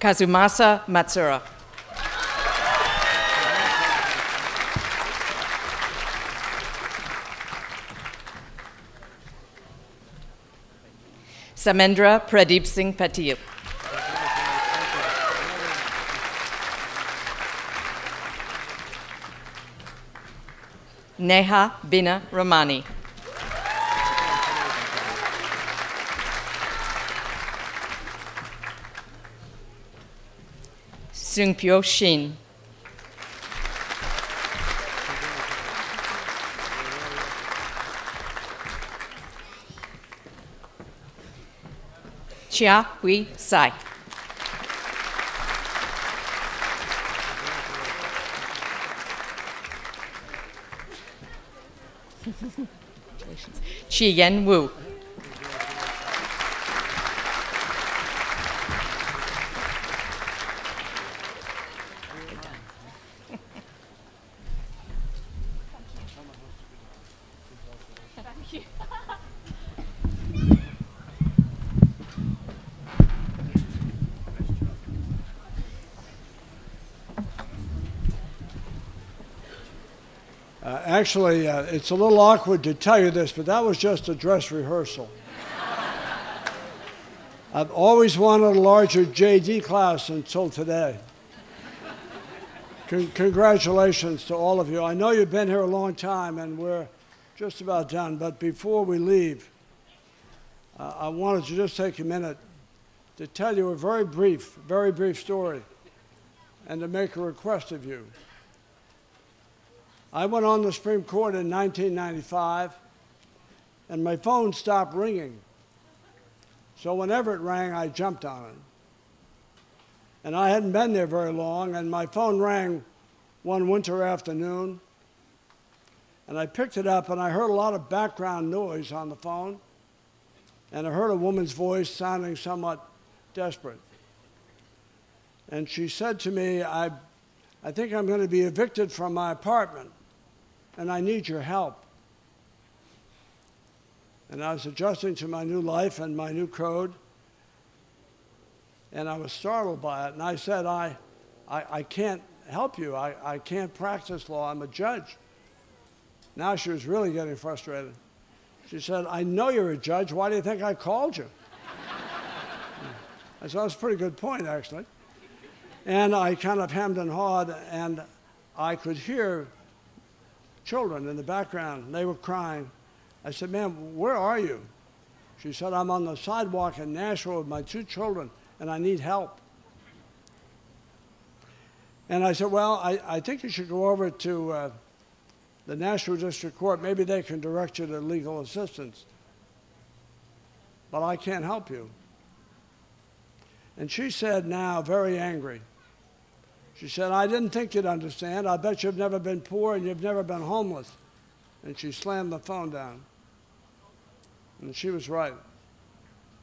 Kazumasa Matsura. Samendra Pradeep Singh Patil. Neha Bina Ramani. Sungpyo Shin. Chia Hui Sai. Chi Yen Wu. Actually, it's a little awkward to tell you this, but that was just a dress rehearsal. I've always wanted a larger JD class until today. Congratulations to all of you. I know you've been here a long time, and we're just about done. But before we leave, I wanted to just take a minute to tell you a very brief story, and to make a request of you. I went on the Supreme Court in 1995, and my phone stopped ringing. So whenever it rang, I jumped on it. And I hadn't been there very long, and my phone rang one winter afternoon, and I picked it up, and I heard a lot of background noise on the phone, and I heard a woman's voice sounding somewhat desperate. And she said to me, I think I'm going to be evicted from my apartment, and I need your help. And I was adjusting to my new life and my new code, and I was startled by it. And I said, I can't help you. I can't practice law. I'm a judge. Now she was really getting frustrated. She said, I know you're a judge. Why do you think I called you? I said, that's a pretty good point, actually. And I kind of hemmed and hawed, and I could hear children in the background. They were crying. I said, ma'am, where are you? She said, I'm on the sidewalk in Nashville with my 2 children, and I need help. And I said, well, I think you should go over to the Nashville District Court. Maybe they can direct you to legal assistance. But I can't help you. And she said, now, very angry, she said, I didn't think you'd understand. I bet you've never been poor and you've never been homeless. And she slammed the phone down. And she was right.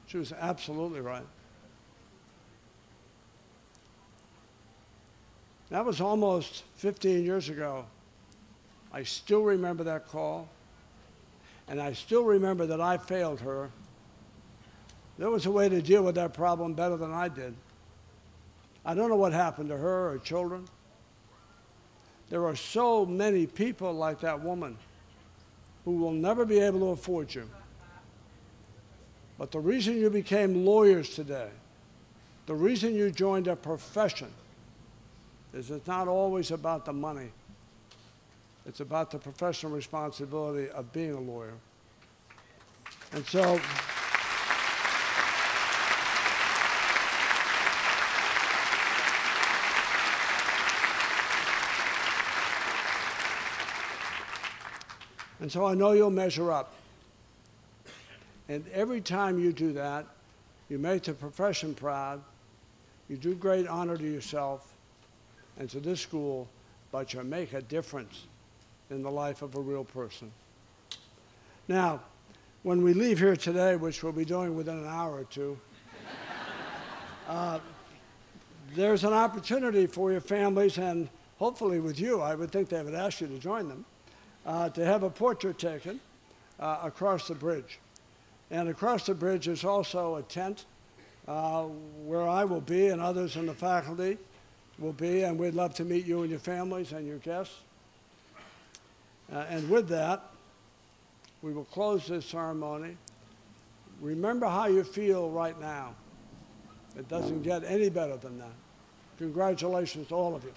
She was absolutely right. That was almost 15 years ago. I still remember that call, and I still remember that I failed her. There was a way to deal with that problem better than I did. I don't know what happened to her or children. There are so many people like that woman who will never be able to afford you. But the reason you became lawyers today, the reason you joined a profession, is it's not always about the money. It's about the professional responsibility of being a lawyer. And so, I know you'll measure up. And every time you do that, you make the profession proud, you do great honor to yourself and to this school, but you make a difference in the life of a real person. Now, when we leave here today, which we'll be doing within an hour or two, there's an opportunity for your families, and hopefully with you, I would think they would ask you to join them, to have a portrait taken across the bridge. And across the bridge is also a tent where I will be and others in the faculty will be, and we'd love to meet you and your families and your guests. And with that, we will close this ceremony. Remember how you feel right now. It doesn't get any better than that. Congratulations to all of you.